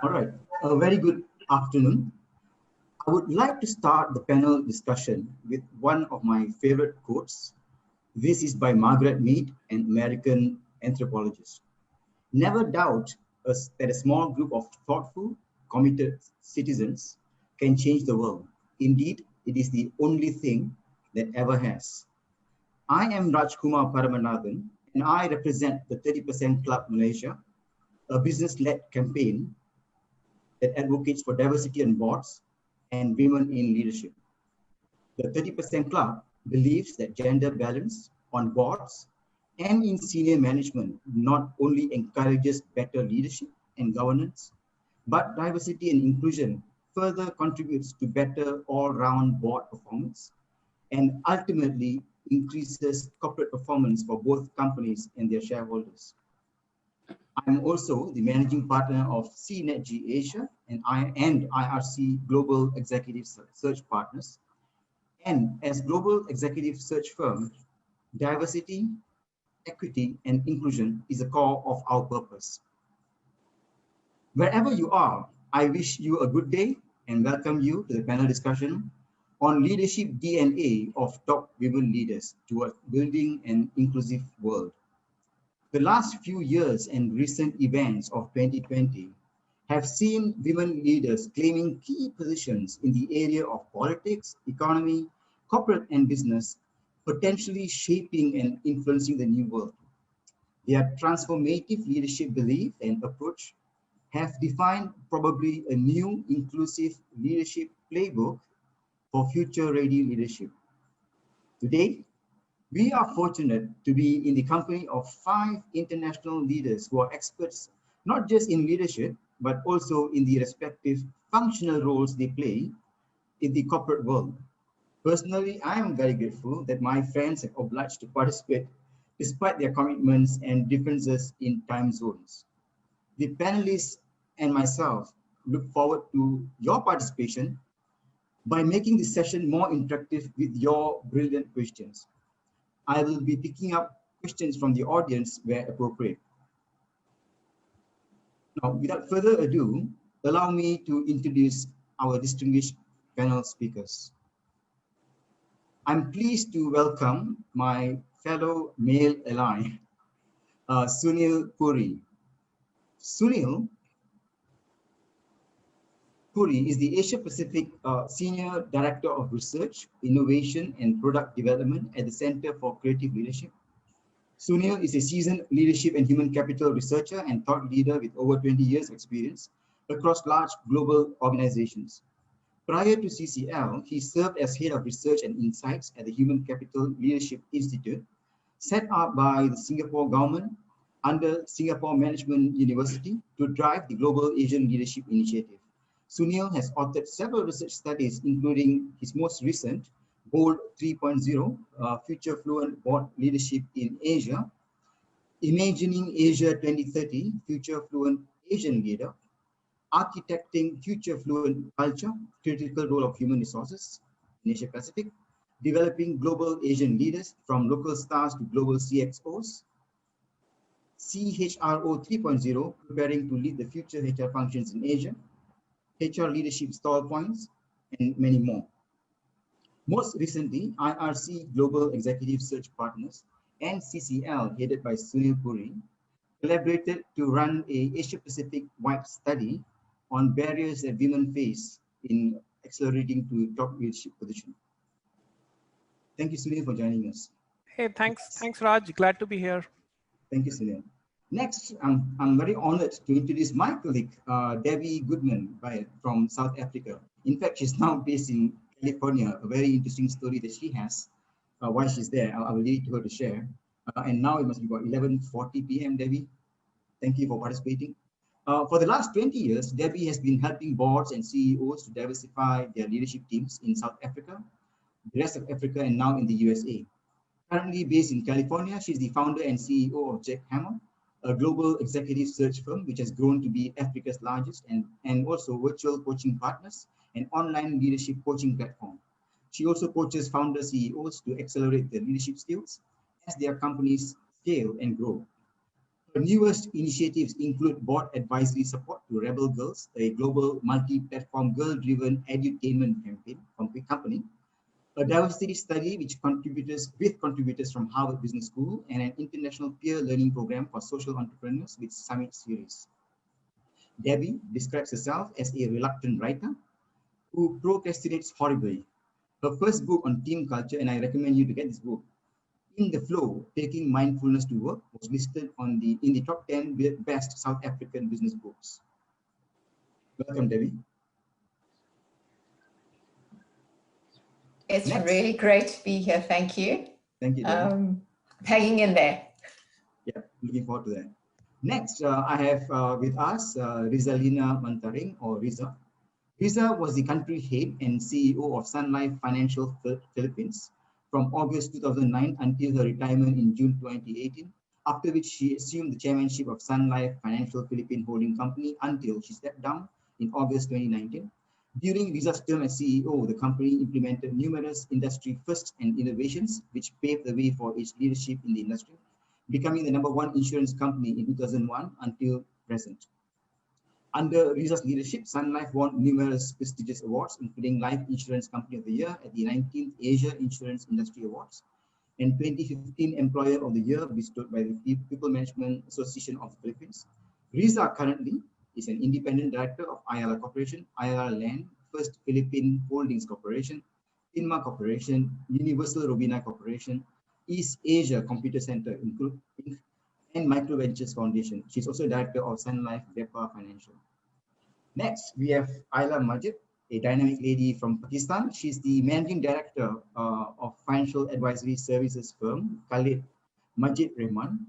All right, a very good afternoon. I would like to start the panel discussion with one of my favorite quotes. This is by Margaret Mead, an American anthropologist. Never doubt that a small group of thoughtful, committed citizens can change the world. Indeed, it is the only thing that ever has. I am Rajkumar Paramanathan, and I represent the 30% Club Malaysia, a business-led campaign that advocates for diversity on boards and women in leadership. The 30% Club believes that gender balance on boards and in senior management not only encourages better leadership and governance, but diversity and inclusion further contributes to better all-round board performance and ultimately increases corporate performance for both companies and their shareholders. I'm also the managing partner of CNETG Asia and IRC Global Executive Search Partners. And as global executive search firm, diversity, equity, and inclusion is the core of our purpose. Wherever you are, I wish you a good day and welcome you to the panel discussion on leadership DNA of top women leaders towards building an inclusive world. The last few years and recent events of 2020 have seen women leaders claiming key positions in the area of politics, economy, corporate and business, potentially shaping and influencing the new world. Their transformative leadership belief and approach have defined probably a new inclusive leadership playbook for future-ready leadership. Today, we are fortunate to be in the company of 5 international leaders who are experts not just in leadership, but also in the respective functional roles they play in the corporate world. Personally, I am very grateful that my friends have obliged to participate despite their commitments and differences in time zones. The panelists and myself look forward to your participation by making this session more interactive with your brilliant questions. I will be picking up questions from the audience where appropriate. Now, without further ado, allow me to introduce our distinguished panel speakers. I'm pleased to welcome my fellow male ally, Sunil Puri. Sunil Puri is the Asia Pacific Senior Director of Research, Innovation and Product Development at the Center for Creative Leadership. Sunil is a seasoned leadership and human capital researcher and thought leader with over 20 years of experience across large global organizations. Prior to CCL, he served as Head of Research and Insights at the Human Capital Leadership Institute, set up by the Singapore government under Singapore Management University to drive the Global Asian Leadership Initiative. Sunil has authored several research studies, including his most recent, Bold 3.0, Future Fluent Board Leadership in Asia, Imagining Asia 2030, Future Fluent Asian Leader, Architecting Future Fluent Culture, Critical Role of Human Resources in Asia Pacific, Developing Global Asian Leaders from Local Stars to Global CXOs, CHRO 3.0, Preparing to Lead the Future HR Functions in Asia, HR Leadership Stall Points, and many more. Most recently, IRC Global Executive Search Partners and CCL, headed by Sunil Puri, collaborated to run a Asia-Pacific-wide study on barriers that women face in accelerating to top leadership position. Thank you, Sunil, for joining us. Hey, thanks, Raj. Glad to be here. Thank you, Sunil. Next, I'm very honored to introduce my colleague, Debbie Goodman from South Africa. In fact, she's now based in California, a very interesting story that she has while she's there. I will leave it to her to share. And now it must be about 11:40 p.m., Debbie. Thank you for participating. For the last 20 years, Debbie has been helping boards and CEOs to diversify their leadership teams in South Africa, the rest of Africa, and now in the USA. Currently based in California, she's the founder and CEO of Jack Hammer, a global executive search firm which has grown to be Africa's largest and also virtual coaching partners and online leadership coaching platform. She also coaches founder CEOs to accelerate their leadership skills as their companies scale and grow. Her newest initiatives include board advisory support to Rebel Girls, a global multi-platform girl-driven edutainment campaign company, a diversity study which contributors from Harvard Business School, and an international peer learning program for social entrepreneurs with Summit Series. Debbie describes herself as a reluctant writer who procrastinates horribly. Her first book on team culture, and I recommend you to get this book, In the Flow, Taking Mindfulness to Work, was listed in the top 10 best South African business books. Welcome, Debbie. It's really great to be here. Thank you. Thank you, Debbie. Hanging in there. Yeah, looking forward to that. Next, I have with us Rizalina Mantaring, or Riza. Riza was the country head and CEO of Sun Life Financial Philippines from August 2009 until her retirement in June 2018, after which she assumed the chairmanship of Sun Life Financial Philippine Holding Company until she stepped down in August 2019. During Riza's term as CEO, the company implemented numerous industry firsts and innovations, which paved the way for its leadership in the industry, becoming the #1 insurance company in 2001 until present. Under Riza's leadership, Sun Life won numerous prestigious awards, including Life Insurance Company of the Year at the 19th Asia Insurance Industry Awards and 2015 Employer of the Year bestowed by the People Management Association of the Philippines. Riza currently is an independent director of Ayala Corporation, Ayala Land, First Philippine Holdings Corporation, Inma Corporation, Universal Robina Corporation, East Asia Computer Center, and Micro Ventures Foundation. She's also director of Sun Life Vepa Financial. Next, we have Ayla Majid, a dynamic lady from Pakistan. She's the managing director of financial advisory services firm Khalid Majid Rahman.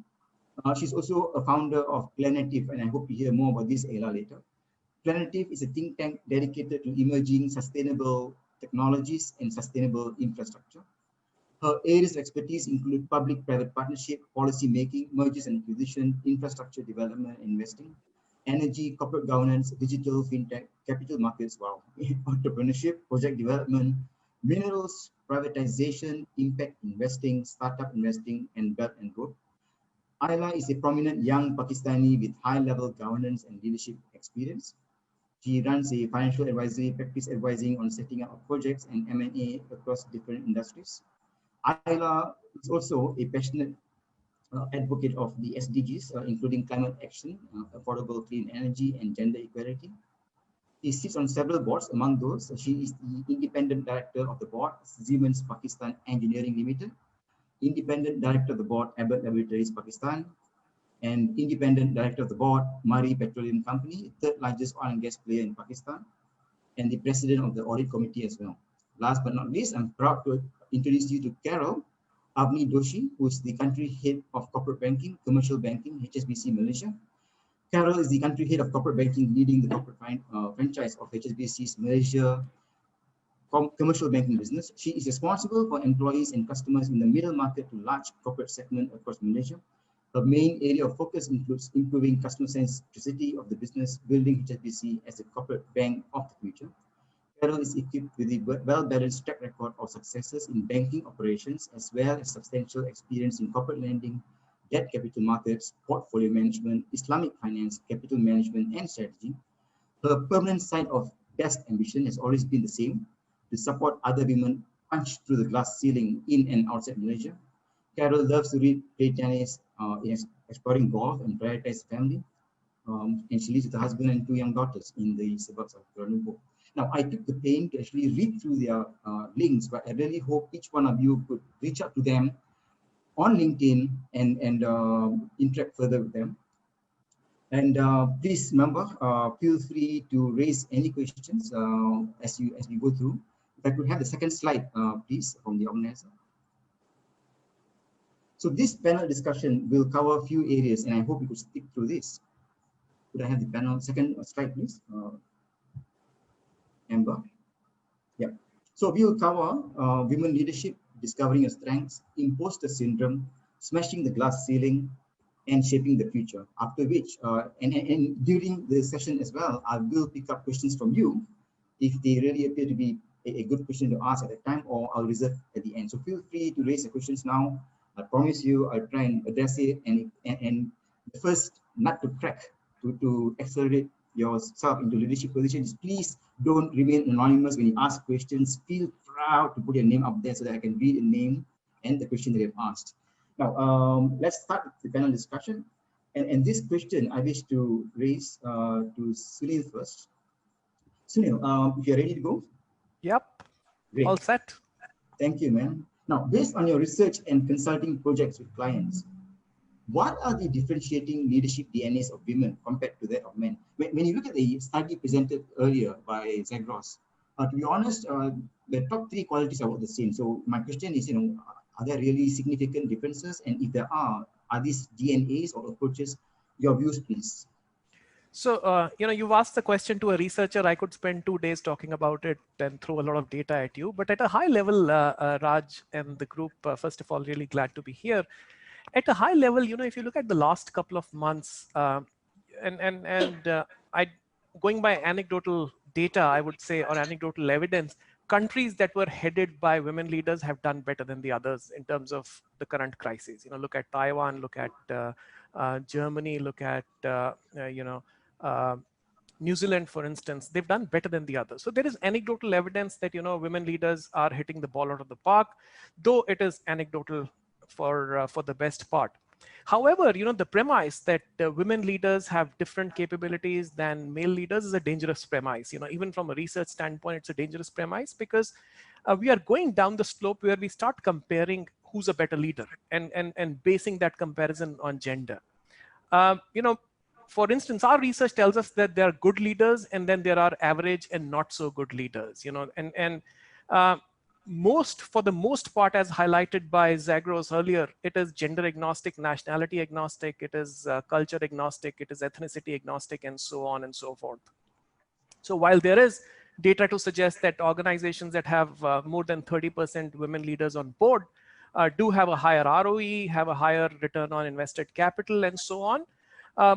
She's also a founder of Planative, and I hope to hear more about this Ayla later. Planative is a think tank dedicated to emerging sustainable technologies and sustainable infrastructure. Her areas of expertise include public-private partnership, policy making, mergers and acquisition, infrastructure development and investing, energy, corporate governance, digital, fintech, capital markets, entrepreneurship, project development, minerals, privatization, impact investing, startup investing, and Belt and Road. Ayla is a prominent young Pakistani with high-level governance and leadership experience. She runs a financial advisory practice advising on setting up projects and M&A across different industries. Ayla is also a passionate advocate of the SDGs, including climate action, affordable clean energy, and gender equality. She sits on several boards. Among those, she is the independent director of the board, Siemens Pakistan Engineering Limited, independent director of the board, Abbott Laboratories Pakistan, and independent director of the board, Mari Petroleum Company, third largest oil and gas player in Pakistan, and the president of the audit committee as well. Last but not least, I'm proud to introduce you to Carol Abney Doshi, who is the country head of corporate banking, commercial banking, HSBC Malaysia. Carol is the country head of corporate banking, leading the corporate franchise of HSBC's Malaysia commercial banking business. She is responsible for employees and customers in the middle market to large corporate segment across Malaysia. Her main area of focus includes improving customer centricity of the business, building HSBC as a corporate bank of the future. Carol is equipped with a well-balanced track record of successes in banking operations, as well as substantial experience in corporate lending, debt capital markets, portfolio management, Islamic finance, capital management, and strategy. Her permanent side of best ambition has always been the same: to support other women punch through the glass ceiling in and outside Malaysia. Carol loves to read, play tennis, exploring golf, and prioritize family. And she lives with her husband and 2 young daughters in the suburbs of Kuala Lumpur. Now, I took the pain to actually read through their links, but I really hope each one of you could reach out to them on LinkedIn and interact further with them. And please remember, feel free to raise any questions as we go through. If I could have the second slide, please, from the organizer. So this panel discussion will cover a few areas, and I hope you could stick through this. Could I have the panel second slide, please? Amber. Yeah. So we will cover women leadership, discovering your strengths, imposter syndrome, smashing the glass ceiling, and shaping the future. After which, and during the session as well, I will pick up questions from you if they really appear to be a good question to ask at that time, or I'll reserve at the end. So feel free to raise the questions now. I promise you I'll try and address it, and the first nut to crack to accelerate yourself into leadership positions. Please don't remain anonymous when you ask questions. Feel proud to put your name up there so that I can read the name and the question that you've asked. Now, let's start the panel discussion. And this question I wish to raise to Sunil first. Sunil, if you're ready to go. Yep. Great. All set. Thank you, man. Now, based on your research and consulting projects with clients, what are the differentiating leadership DNAs of women compared to that of men? When you look at the study presented earlier by Zagros, to be honest, the top 3 qualities are about the same. So my question is, are there really significant differences? And if there are these DNAs or approaches? Your views, please. So, you've asked the question to a researcher. I could spend 2 days talking about it and throw a lot of data at you. But at a high level, Raj and the group, first of all, really glad to be here. At a high level, if you look at the last couple of months, going by anecdotal data, I would say, or anecdotal evidence, countries that were headed by women leaders have done better than the others in terms of the current crisis. Look at Taiwan, look at Germany, look at New Zealand, for instance. They've done better than the others. So there is anecdotal evidence that women leaders are hitting the ball out of the park, though it is anecdotal for the best part. However, the premise that women leaders have different capabilities than male leaders is a dangerous premise. Even from a research standpoint, it's a dangerous premise, because we are going down the slope where we start comparing who's a better leader and basing that comparison on gender. For instance, our research tells us that there are good leaders and then there are average and not so good leaders, for the most part, as highlighted by Zagros earlier, it is gender agnostic, nationality agnostic, it is culture agnostic, it is ethnicity agnostic, and so on and so forth. So while there is data to suggest that organizations that have more than 30% women leaders on board do have a higher ROE, have a higher return on invested capital, and so on.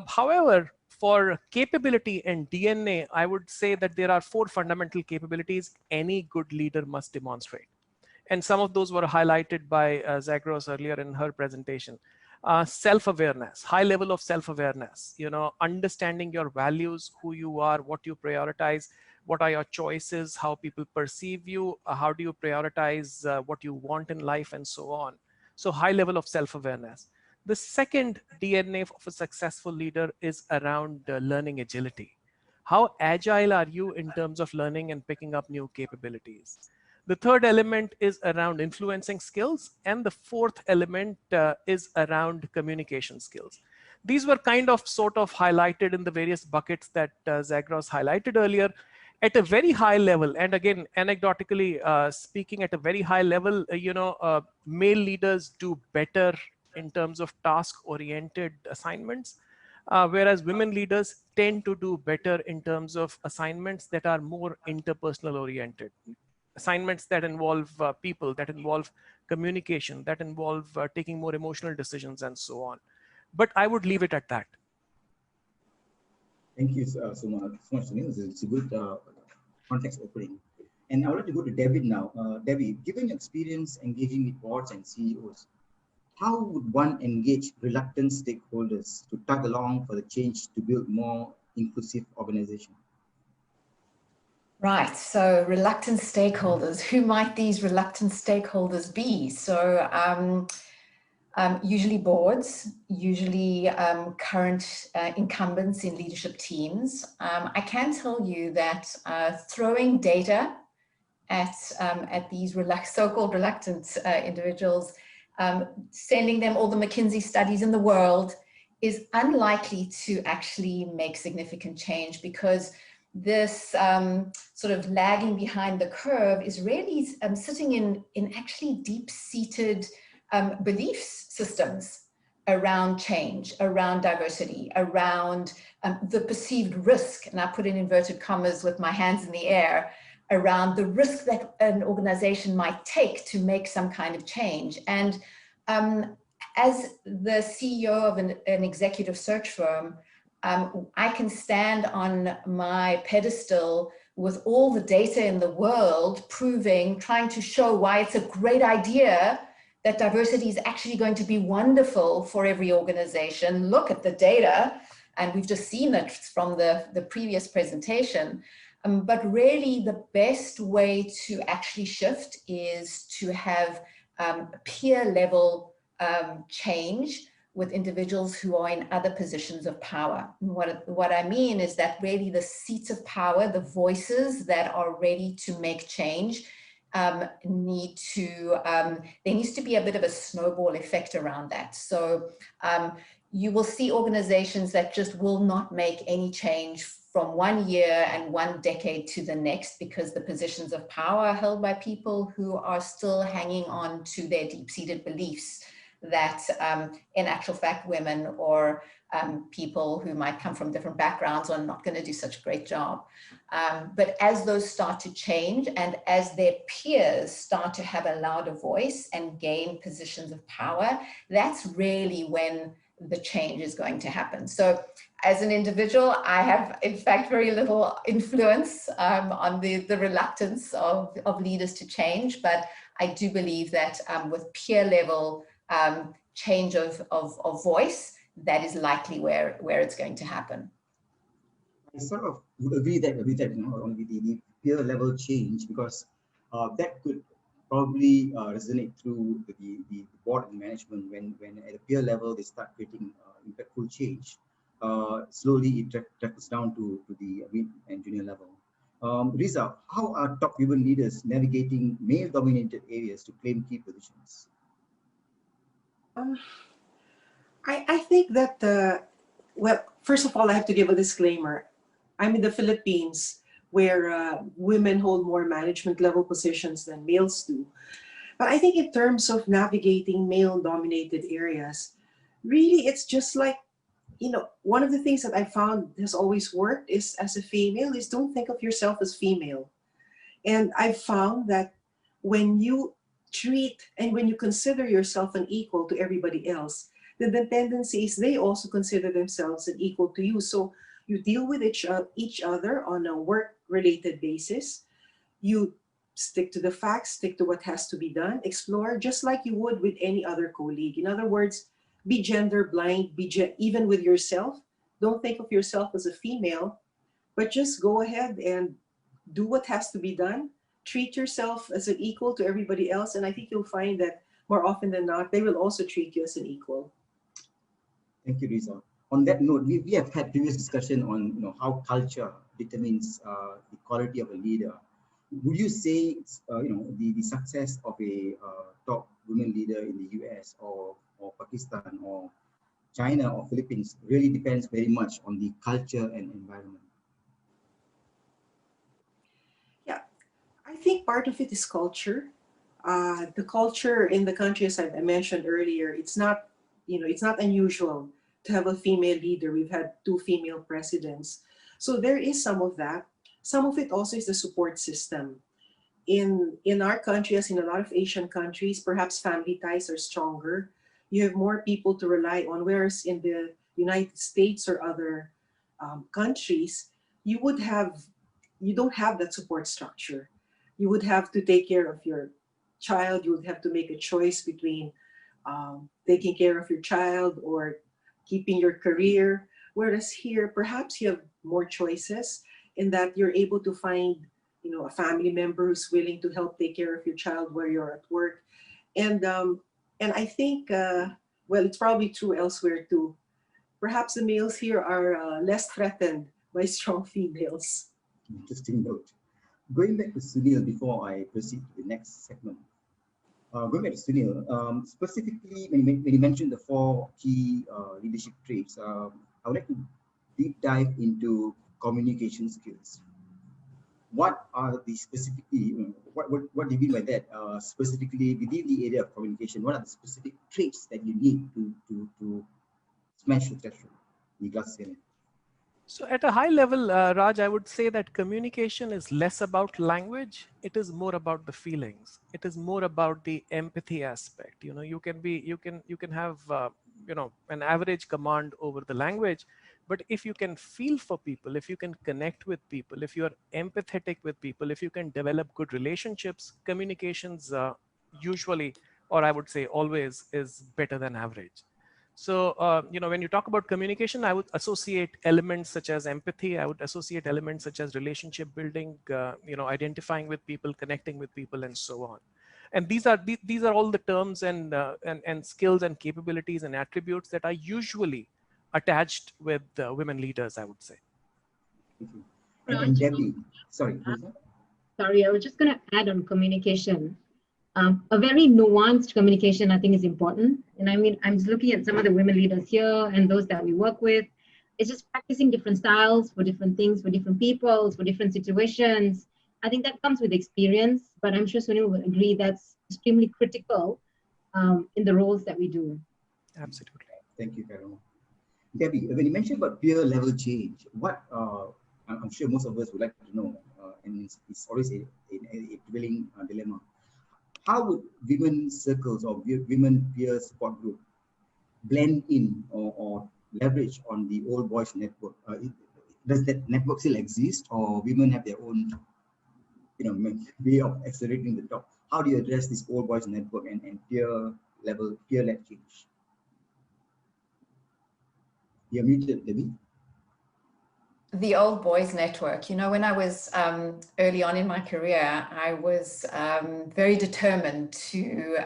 However, for capability and DNA, I would say that there are 4 fundamental capabilities any good leader must demonstrate. And some of those were highlighted by Zagros earlier in her presentation. Self-awareness, high level of self-awareness, understanding your values, who you are, what you prioritize, what are your choices, how people perceive you, how do you prioritize what you want in life, and so on. So high level of self-awareness. The second DNA of a successful leader is around learning agility. How agile are you in terms of learning and picking up new capabilities? The third element is around influencing skills. And the fourth element is around communication skills. These were sort of highlighted in the various buckets that Zagros highlighted earlier. At a very high level, and again, anecdotally speaking, at a very high level, male leaders do better in terms of task-oriented assignments, whereas women leaders tend to do better in terms of assignments that are more interpersonal oriented, assignments that involve people, that involve communication, that involve taking more emotional decisions, and so on. But I would leave it at that. Thank you so much, Sunil. It's a good context opening. And I would like to go to David now. David, given your experience engaging with boards and CEOs, how would one engage reluctant stakeholders to tug along for the change to build more inclusive organization? Right, so reluctant stakeholders, who might these reluctant stakeholders be? So usually boards, usually current incumbents in leadership teams. I can tell you that throwing data at these so-called reluctant individuals, sending them all the McKinsey studies in the world is unlikely to actually make significant change, because this sort of lagging behind the curve is really sitting in actually deep-seated belief systems around change, around diversity, around the perceived risk, and I put in inverted commas with my hands in the air, around the risk that an organization might take to make some kind of change. And as the CEO of an executive search firm, I can stand on my pedestal with all the data in the world proving, trying to show why it's a great idea that diversity is actually going to be wonderful for every organization. Look at the data, and we've just seen it from the previous presentation. But really the best way to actually shift is to have peer level change with individuals who are in other positions of power. And what I mean is that really the seats of power, the voices that are ready to make change, there needs to be a bit of a snowball effect around that. So you will see organizations that just will not make any change from 1 year and 1 decade to the next, because the positions of power are held by people who are still hanging on to their deep-seated beliefs that in actual fact, women or people who might come from different backgrounds are not going to do such a great job. But as those start to change and as their peers start to have a louder voice and gain positions of power, that's really when the change is going to happen. So as an individual, I have in fact very little influence on the reluctance of leaders to change, but I do believe that with peer level change of voice, that is likely where it's going to happen. I sort of agree with that, on the peer level change, because that could probably resonate through the board and management when at a peer level they start creating impactful change. Slowly it trickles down to the mid and junior level. Riza, how are top women leaders navigating male-dominated areas to claim key positions? I think that, well, first of all, I have to give a disclaimer. I'm in the Philippines, where women hold more management level positions than males do. But I think in terms of navigating male-dominated areas, really it's just like, one of the things that I found has always worked is, as a female, is don't think of yourself as female. And I've found that when you treat and when you consider yourself an equal to everybody else, then the tendency is they also consider themselves an equal to you. So you deal with each other on a work-related basis. You stick to the facts, stick to what has to be done, explore just like you would with any other colleague. In other words, be gender blind, even with yourself. Don't think of yourself as a female, but just go ahead and do what has to be done. Treat yourself as an equal to everybody else, and I think you'll find that more often than not, they will also treat you as an equal. Thank you, Riza. On that note, we have had previous discussion on how culture determines the quality of a leader. Would you say the success of a top women leader in the US or Pakistan or China or Philippines really depends very much on the culture and environment? Yeah, I think part of it is culture. The culture in the country, as I mentioned earlier, it's not unusual to have a female leader. We've had 2 female presidents. So there is some of that. Some of it also is the support system. In our country, as in a lot of Asian countries, perhaps family ties are stronger. You have more people to rely on, whereas in the United States or other countries, you don't have that support structure. You would have to take care of your child. You would have to make a choice between taking care of your child or keeping your career. Whereas here, perhaps you have more choices in that you're able to find, a family member who's willing to help take care of your child while you're at work. And I think, well, it's probably true elsewhere too. Perhaps the males here are less threatened by strong females. Interesting note. Going back to Sunil before I proceed to the next segment. Going back to Sunil, specifically when you mentioned the 4 key leadership traits, I would like to deep dive into communication skills. What are the specifically, what do you mean by that? Specifically within the area of communication, what are the specific traits that you need to smash the threshold in glass ceiling? So at a high level, Raj, I would say that communication is less about language. It is more about the feelings. It is more about the empathy aspect. You can have an average command over the language, but if you can feel for people, if you can connect with people, if you are empathetic with people, if you can develop good relationships, communications usually or I would say always, is better than average. So, when you talk about communication, I would associate elements such as empathy. I would associate elements such as relationship building, identifying with people, connecting with people, and so on. And these are all the terms and skills and capabilities and attributes that are usually attached with women leaders, I would say. Thank you. And Debbie, sorry, who's that? Sorry, I was just going to add on communication. A very nuanced communication, I think, is important. And I mean, I'm just looking at some of the women leaders here and those that we work with. It's just practicing different styles for different things, for different people, for different situations. I think that comes with experience, but I'm sure Sunil will agree that's extremely critical in the roles that we do. Absolutely. Thank you, Carol. Debbie, when you mentioned about peer level change, what I'm sure most of us would like to know, and it's always a dwelling dilemma. How would women circles or women peer support group blend in or leverage on the old boys network? Does that network still exist, or women have their own, way of accelerating the top? How do you address this old boys network and peer-led change? You're muted, Debbie. The old boys network. When I was early on in my career, I was very determined to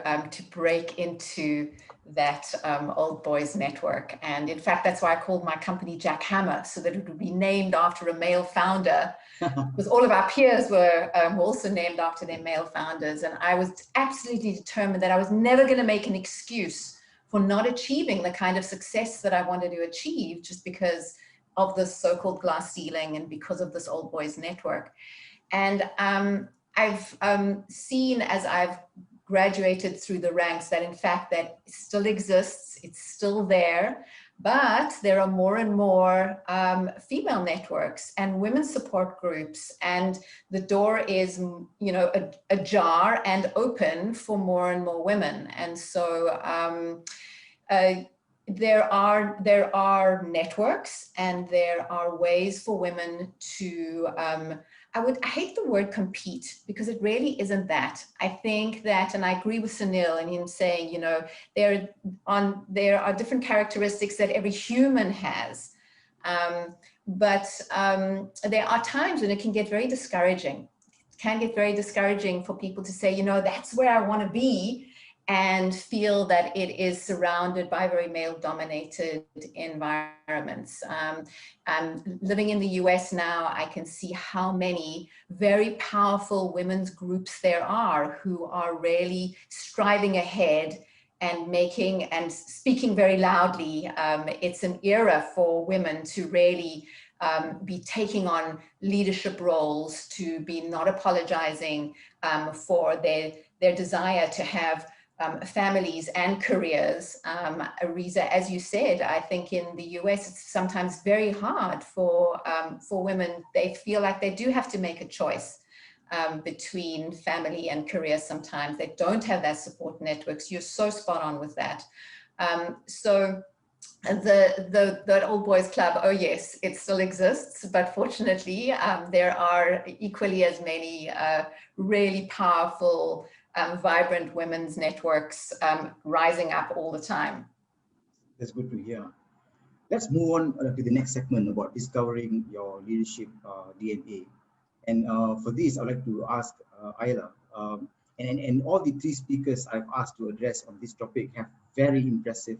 break into that old boys network. And in fact, that's why I called my company Jack Hammer, so that it would be named after a male founder, because all of our peers were also named after their male founders. And I was absolutely determined that I was never going to make an excuse for not achieving the kind of success that I wanted to achieve just because of this so-called glass ceiling and because of this old boys network. And I've seen as I've graduated through the ranks that in fact that still exists, it's still there, but there are more and more female networks and women's support groups, and the door is, ajar and open for more and more women. And so there are networks and there are ways for women to, I hate the word compete, because it really isn't that. I think that, and I agree with Sunil and him saying, there are different characteristics that every human has. But there are times when it can get very discouraging. It can get very discouraging for people to say, that's where I want to be, and feel that it is surrounded by very male-dominated environments. Living in the US now, I can see how many very powerful women's groups there are who are really striving ahead and making and speaking very loudly. It's an era for women to really be taking on leadership roles, to be not apologizing for their desire to have families and careers. Ariza, as you said, I think in the US, it's sometimes very hard for women. They feel like they do have to make a choice between family and career sometimes. They don't have that support networks. You're so spot on with that. So the Old Boys Club, oh yes, it still exists, but fortunately there are equally as many really powerful vibrant women's networks rising up all the time. That's good to hear. Let's move on to the next segment about discovering your leadership DNA. And for this, I'd like to ask Ayla, and all the three speakers I've asked to address on this topic have very impressive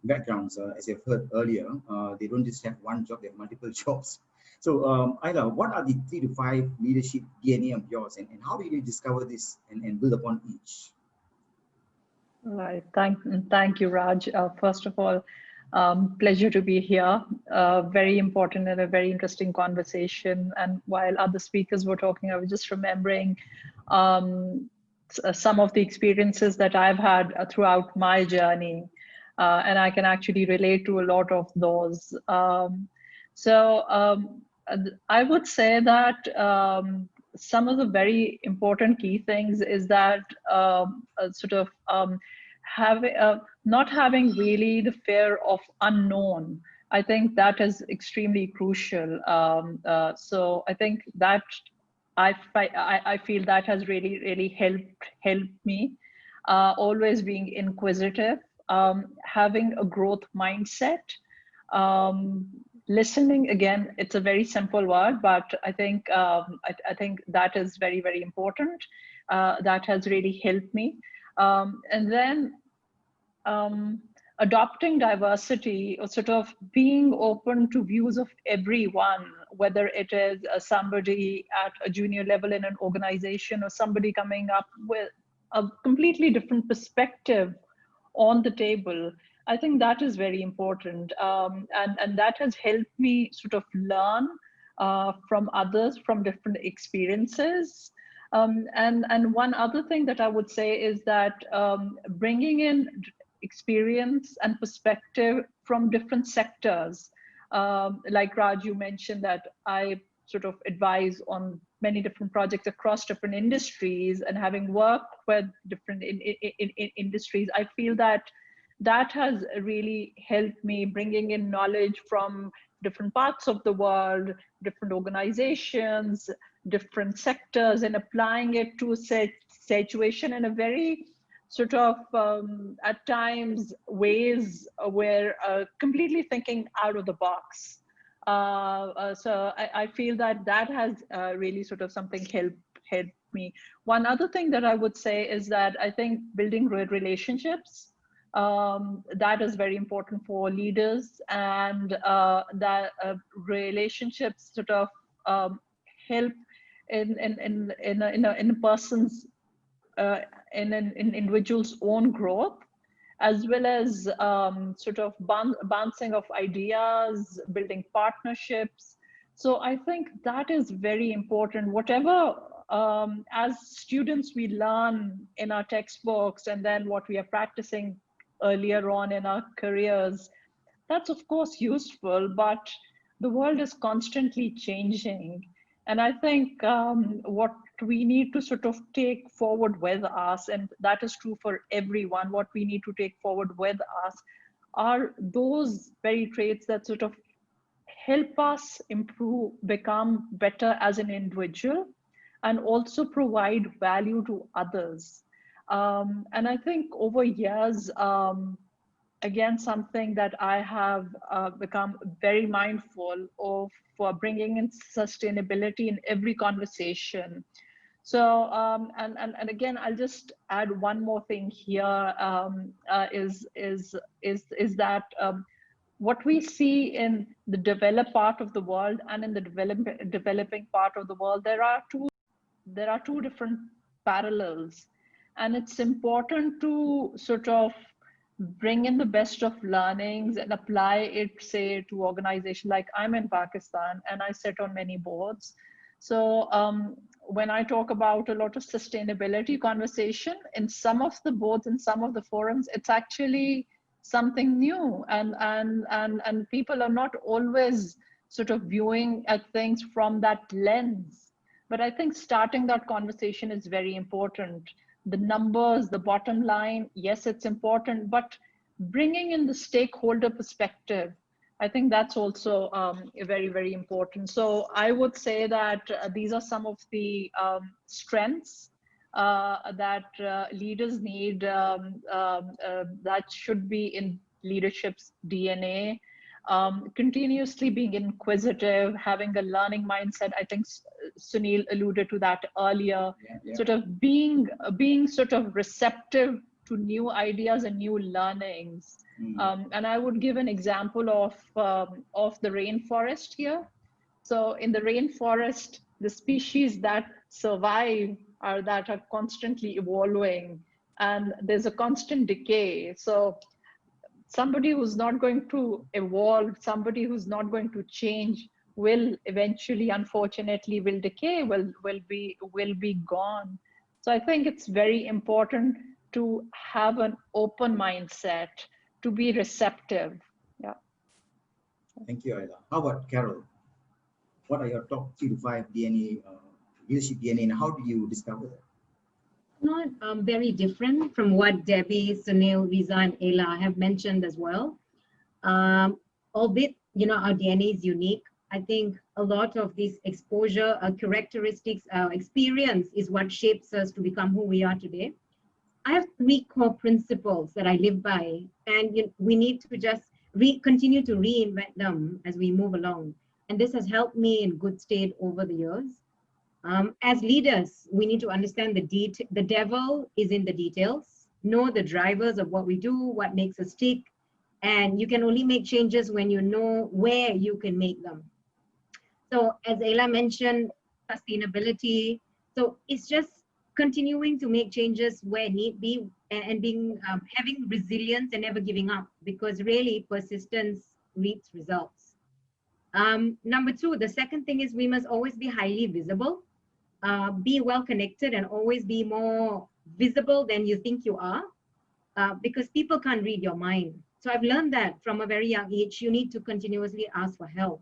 backgrounds. As you've heard earlier, they don't just have one job, they have multiple jobs. So Ayla, what are the 3 to 5 leadership DNA of yours, and how did you discover this and build upon each? Right. Thank you, Raj. First of all, pleasure to be here. Very important and a very interesting conversation. And while other speakers were talking, I was just remembering some of the experiences that I've had throughout my journey. And I can actually relate to a lot of those. I would say that some of the very important key things is that not having really the fear of unknown. I think that is extremely crucial. So I think that I feel that has really helped me. always being inquisitive, having a growth mindset, listening. Again, it's a very simple word, but I think I think that is very, very important. That has really helped me. And then adopting diversity, or sort of being open to views of everyone, whether it is somebody at a junior level in an organization or somebody coming up with a completely different perspective on the table. I think that is very important. And that has helped me sort of learn from others, from different experiences. And one other thing that I would say is that bringing in experience and perspective from different sectors. Like Raj, you mentioned that I sort of advise on many different projects across different industries, and having worked with different industries, I feel that that has really helped me, bringing in knowledge from different parts of the world, different organizations, different sectors, and applying it to a situation in a very sort of at times ways where completely thinking out of the box. So I feel that that has really sort of something helped me. One other thing that I would say is that I think building relationships, that is very important for leaders, and that relationships sort of help in a person's in an individual's own growth, as well as sort of bouncing of ideas, building partnerships. So I think that is very important. Whatever as students we learn in our textbooks, and then what we are practicing earlier on in our careers, that's of course useful, but the world is constantly changing. And I think what we need to sort of take forward with us, and that is true for everyone, what we need to take forward with us are those very traits that sort of help us improve, become better as an individual, and also provide value to others. And I think over years, again, something that I have become very mindful of for bringing in sustainability in every conversation. So, and again, I'll just add one more thing here, is that what we see in the developed part of the world and in the developing part of the world, there are two different parallels, and it's important to sort of bring in the best of learnings and apply it, say, to organizations. Like I'm in Pakistan and I sit on many boards. So when I talk about a lot of sustainability conversation in some of the boards, in some of the forums, it's actually something new, and people are not always sort of viewing at things from that lens. But I think starting that conversation is very important. The numbers, the bottom line, yes, it's important, but bringing in the stakeholder perspective, I think that's also very, very important. So I would say that these are some of the strengths that leaders need, that should be in leadership's DNA. Continuously being inquisitive, having a learning mindset. I think Sunil alluded to that earlier. Yeah. Sort of being sort of receptive to new ideas and new learnings. And I would give an example of the rainforest here. So in the rainforest, the species that survive are that are constantly evolving, and there's a constant decay. So somebody who's not going to evolve, somebody who's not going to change, will eventually, unfortunately, will decay, will be gone. So I think it's very important to have an open mindset, to be receptive. Yeah. Thank you, Ayla. How about Carol? What are your top 3 to 5 DNA, leadership DNA, and how do you discover that? Not very different from what Debbie, Sunil, Riza, and Ayla have mentioned as well. Albeit, our DNA is unique. I think a lot of this exposure, characteristics, experience is what shapes us to become who we are today. I have 3 core principles that I live by, and we need to just continue to reinvent them as we move along. And this has helped me in good state over the years. As leaders, we need to understand the devil is in the details, know the drivers of what we do, what makes us tick, and you can only make changes when you know where you can make them. So as Ayla mentioned, sustainability. So it's just continuing to make changes where need be, and being having resilience and never giving up, because really persistence reaps results. Number 2, the second thing is we must always be highly visible, be well connected, and always be more visible than you think you are, because people can't read your mind. So I've learned that from a very young age, you need to continuously ask for help,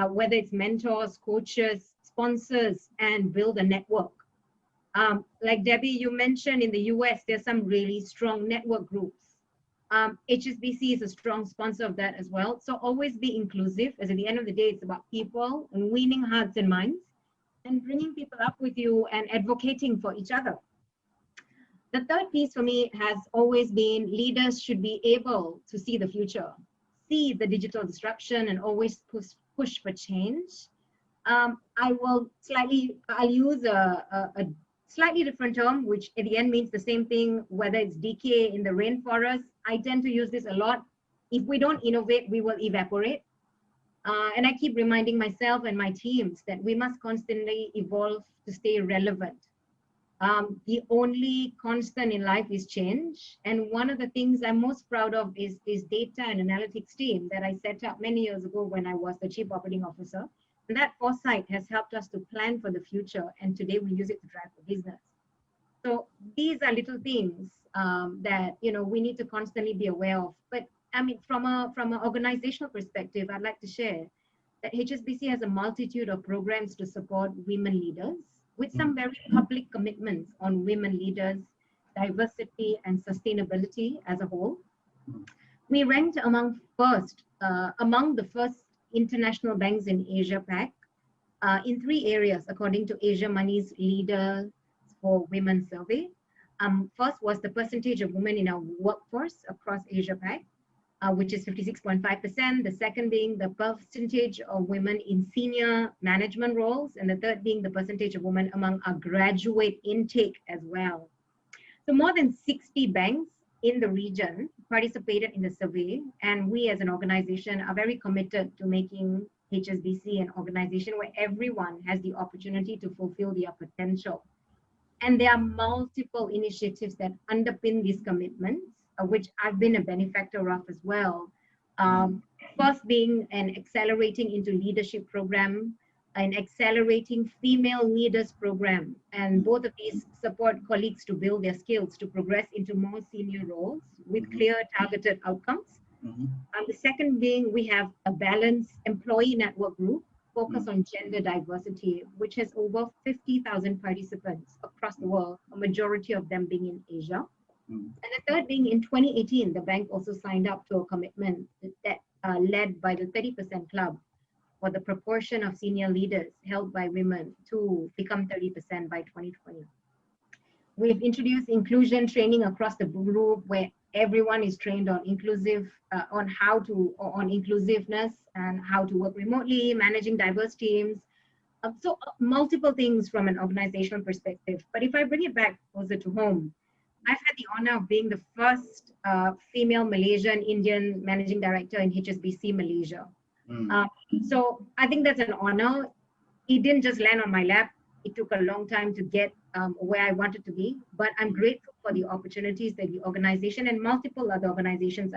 whether it's mentors, coaches, sponsors, and build a network. Like Debbie, you mentioned in the US, there's some really strong network groups. HSBC is a strong sponsor of that as well. So always be inclusive, as at the end of the day, it's about people and winning hearts and minds and bringing people up with you and advocating for each other. The third piece for me has always been leaders should be able to see the future, see the digital disruption, and always push for change. I'll use a slightly different term, which at the end means the same thing, whether it's decay in the rainforest. I tend to use this a lot. If we don't innovate, we will evaporate. And I keep reminding myself and my teams that we must constantly evolve to stay relevant. The only constant in life is change. And one of the things I'm most proud of is this data and analytics team that I set up many years ago when I was the Chief Operating Officer. And that foresight has helped us to plan for the future. And today we use it to drive the business. So these are little things that we need to constantly be aware of. But I mean, from an organizational perspective, I'd like to share that HSBC has a multitude of programs to support women leaders, with some very public commitments on women leaders, diversity, and sustainability as a whole. We ranked among the first international banks in Asia Pac in 3 areas, according to Asia Money's Leaders for Women survey. First was the percentage of women in our workforce across Asia Pac, which is 56.5%. The second being the percentage of women in senior management roles, and the third being the percentage of women among our graduate intake as well. So more than 60 banks in the region participated in the survey, and we as an organization are very committed to making HSBC an organization where everyone has the opportunity to fulfill their potential. And there are multiple initiatives that underpin these commitments, which I've been a benefactor of as well. First being an Accelerating into Leadership program, an Accelerating Female Leaders program. And both of these support colleagues to build their skills to progress into more senior roles with clear targeted outcomes. The second being, we have a Balanced Employee Network group focused on gender diversity, which has over 50,000 participants across the world, a majority of them being in Asia. And the third being, in 2018, the bank also signed up to a commitment that led by the 30% Club for the proportion of senior leaders held by women to become 30% by 2020. We've introduced inclusion training across the group, where everyone is trained on inclusiveness and how to work remotely, managing diverse teams. So multiple things from an organizational perspective. But if I bring it back closer to home, I've had the honor of being the first female Malaysian Indian managing director in HSBC Malaysia. So I think that's an honor. It didn't just land on my lap. It took a long time to get where I wanted to be, but I'm grateful for the opportunities that the organization and multiple other organizations,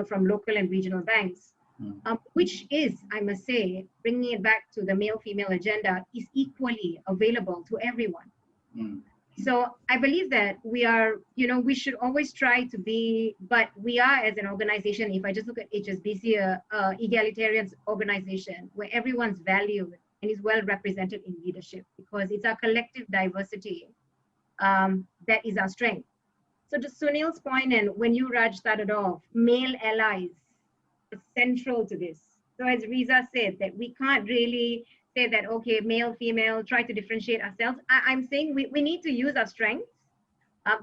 from local and regional banks, which is, I must say, bringing it back to the male-female agenda, is equally available to everyone. So I believe that we should always try to be, but we are, as an organization, if I just look at HSBC, a egalitarian organization where everyone's valued and is well represented in leadership, because it's our collective diversity that is our strength. So to Sunil's point, and when you, Raj, started off, male allies are central to this. So as Riza said, that we can't really say that, okay, male, female, try to differentiate ourselves. I'm saying we need to use our strengths,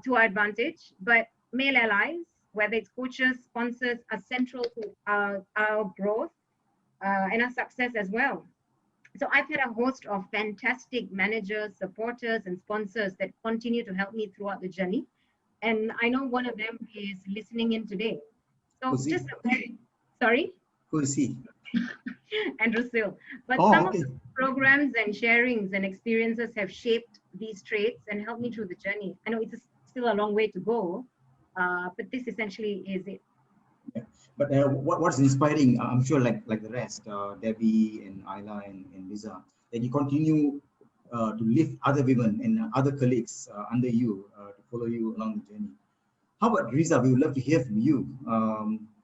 to our advantage. But male allies, whether it's coaches, sponsors, are central to our growth and our success as well. So I've had a host of fantastic managers, supporters, and sponsors that continue to help me throughout the journey. And I know one of them is listening in today. So Who's he? just a very, sorry? Who is he? Andrew Sill. But Oh, some okay. of the programs and sharings and experiences have shaped these traits and helped me through the journey. I know it's still a long way to go, but this essentially is it. Yeah. But what's inspiring, I'm sure like the rest, Debbie and Ayla and Lisa, that you continue to lift other women and other colleagues under you to follow you along the journey. How about Riza? We would love to hear from you.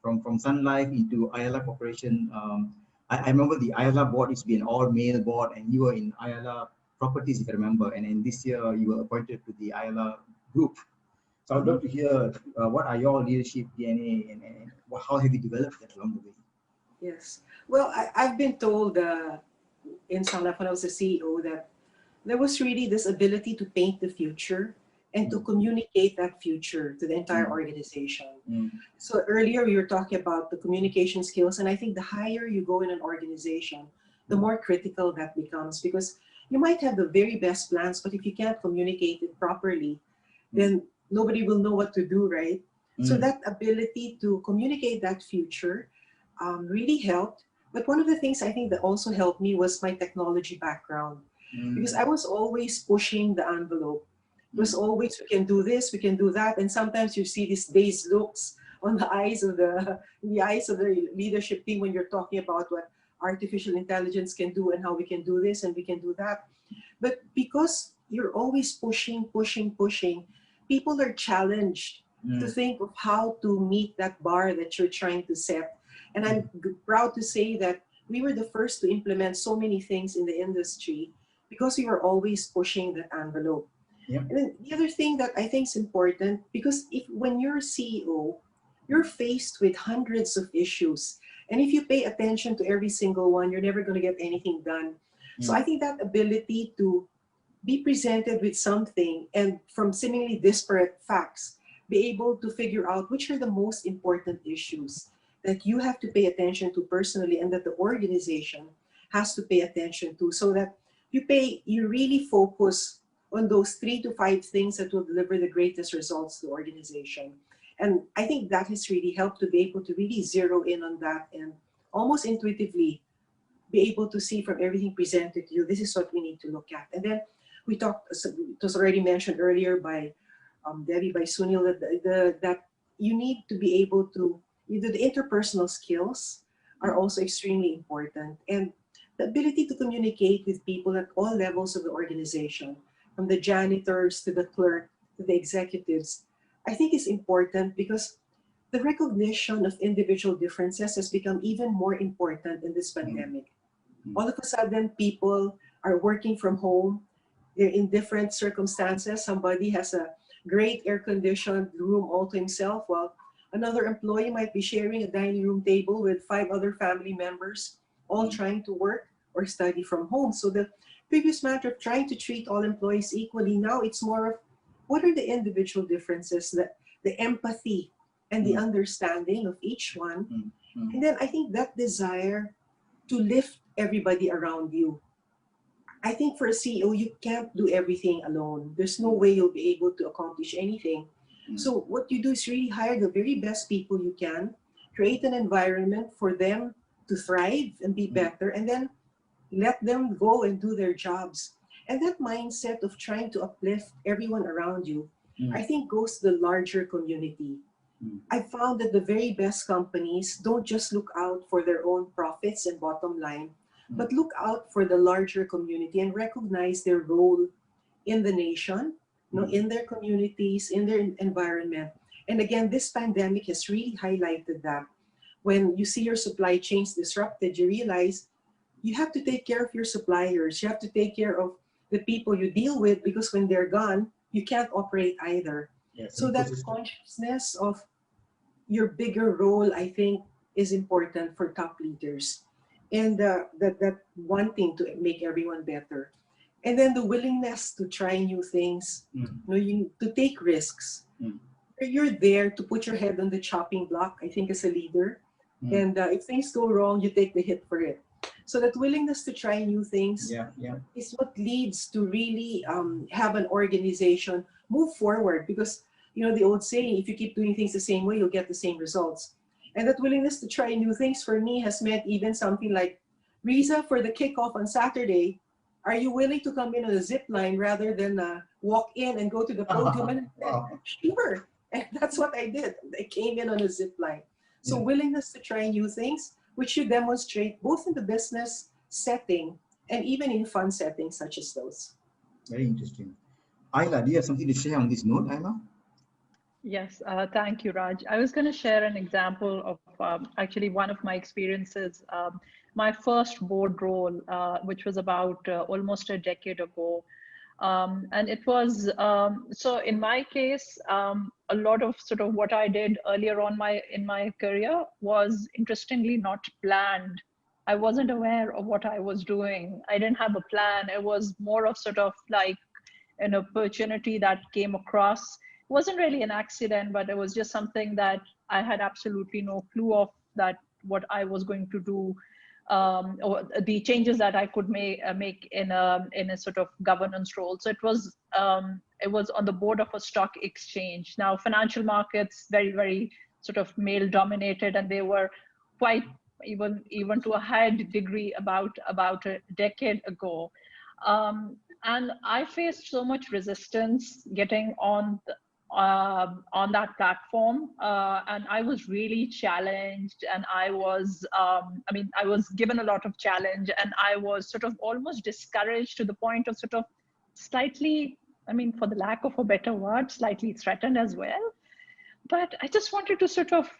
From Sun Life into Ayala Corporation. I remember the Ayala board used to be an all-male board, and you were in Ayala Properties, if I remember. And then this year you were appointed to the Ayala Group. So I'd love to hear what are your leadership DNA and how have you developed that along the way? Yes. Well, I've been told in Sun Life when I was a CEO that there was really this ability to paint the future and to communicate that future to the entire organization. So earlier we were talking about the communication skills, and I think the higher you go in an organization, the more critical that becomes, because you might have the very best plans, but if you can't communicate it properly, then nobody will know what to do, right? So that ability to communicate that future really helped. But one of the things I think that also helped me was my technology background, because I was always pushing the envelope. It was always, we can do this, we can do that, and sometimes you see these dazed looks on the eyes of the leadership team when you're talking about what artificial intelligence can do and how we can do this and we can do that. But because you're always pushing, people are challenged to think of how to meet that bar that you're trying to set. And I'm proud to say that we were the first to implement so many things in the industry because we were always pushing that envelope. Yep. And then the other thing that I think is important, because when you're a CEO, you're faced with hundreds of issues. And if you pay attention to every single one, you're never going to get anything done. So I think that ability to be presented with something and from seemingly disparate facts, be able to figure out which are the most important issues that you have to pay attention to personally and that the organization has to pay attention to, so that you really focus on those 3 to 5 things that will deliver the greatest results to the organization. And I think that has really helped to be able to really zero in on that and almost intuitively be able to see from everything presented to you, this is what we need to look at. And then we talked, it was already mentioned earlier by Debbie, by Sunil, that you need to be able to, the interpersonal skills are also extremely important. And the ability to communicate with people at all levels of the organization, from the janitors to the clerk to the executives, I think is important because the recognition of individual differences has become even more important in this pandemic. All of a sudden, people are working from home. They're in different circumstances. Somebody has a great air-conditioned room all to himself, while another employee might be sharing a dining room table with 5 other family members, all trying to work or study from home. So the previous matter of trying to treat all employees equally, now it's more of what are the individual differences, the empathy and the understanding of each one. And then I think that desire to lift everybody around you. I think for a CEO, you can't do everything alone. There's no way you'll be able to accomplish anything. So what you do is really hire the very best people you can, create an environment for them to thrive and be better, and then let them go and do their jobs. And that mindset of trying to uplift everyone around you, I think goes to the larger community. I found that the very best companies don't just look out for their own profits and bottom line, but look out for the larger community and recognize their role in the nation, in their communities, in their environment. And again, this pandemic has really highlighted that. When you see your supply chains disrupted, you realize you have to take care of your suppliers. You have to take care of the people you deal with, because when they're gone, you can't operate either. Yes, so that consciousness of your bigger role, I think, is important for top leaders. And that wanting to make everyone better. And then the willingness to try new things, to take risks. You're there to put your head on the chopping block, I think, as a leader. And if things go wrong, you take the hit for it. So that willingness to try new things is what leads to really have an organization move forward. Because, you know, the old saying, if you keep doing things the same way, you'll get the same results. And that willingness to try new things for me has meant even something like, Riza, for the kickoff on Saturday, are you willing to come in on a zip line rather than walk in and go to the podium? And I said, sure. And that's what I did. I came in on a zip line. So willingness to try new things, which you demonstrate both in the business setting and even in fun settings such as those. Very interesting. Ayla, do you have something to share on this note, Ayla? Yes, thank you, Raj. I was going to share an example of actually one of my experiences. My first board role, which was about almost a decade ago. And it was, so in my case, a lot of sort of what I did earlier on in my career was interestingly not planned. I wasn't aware of what I was doing. I didn't have a plan. It was more of sort of like an opportunity that came across. It wasn't really an accident, but it was just something that I had absolutely no clue of, that what I was going to do, or the changes that I could make in a sort of governance role. So it was on the board of a stock exchange. Now, financial markets, very, very sort of male dominated, and they were quite even to a high degree about a decade ago. And I faced so much resistance getting on that platform, and I was really challenged, and I was I was given a lot of challenge, and I was sort of almost discouraged to the point of sort of slightly, for the lack of a better word, slightly threatened as well. But I just wanted to sort of,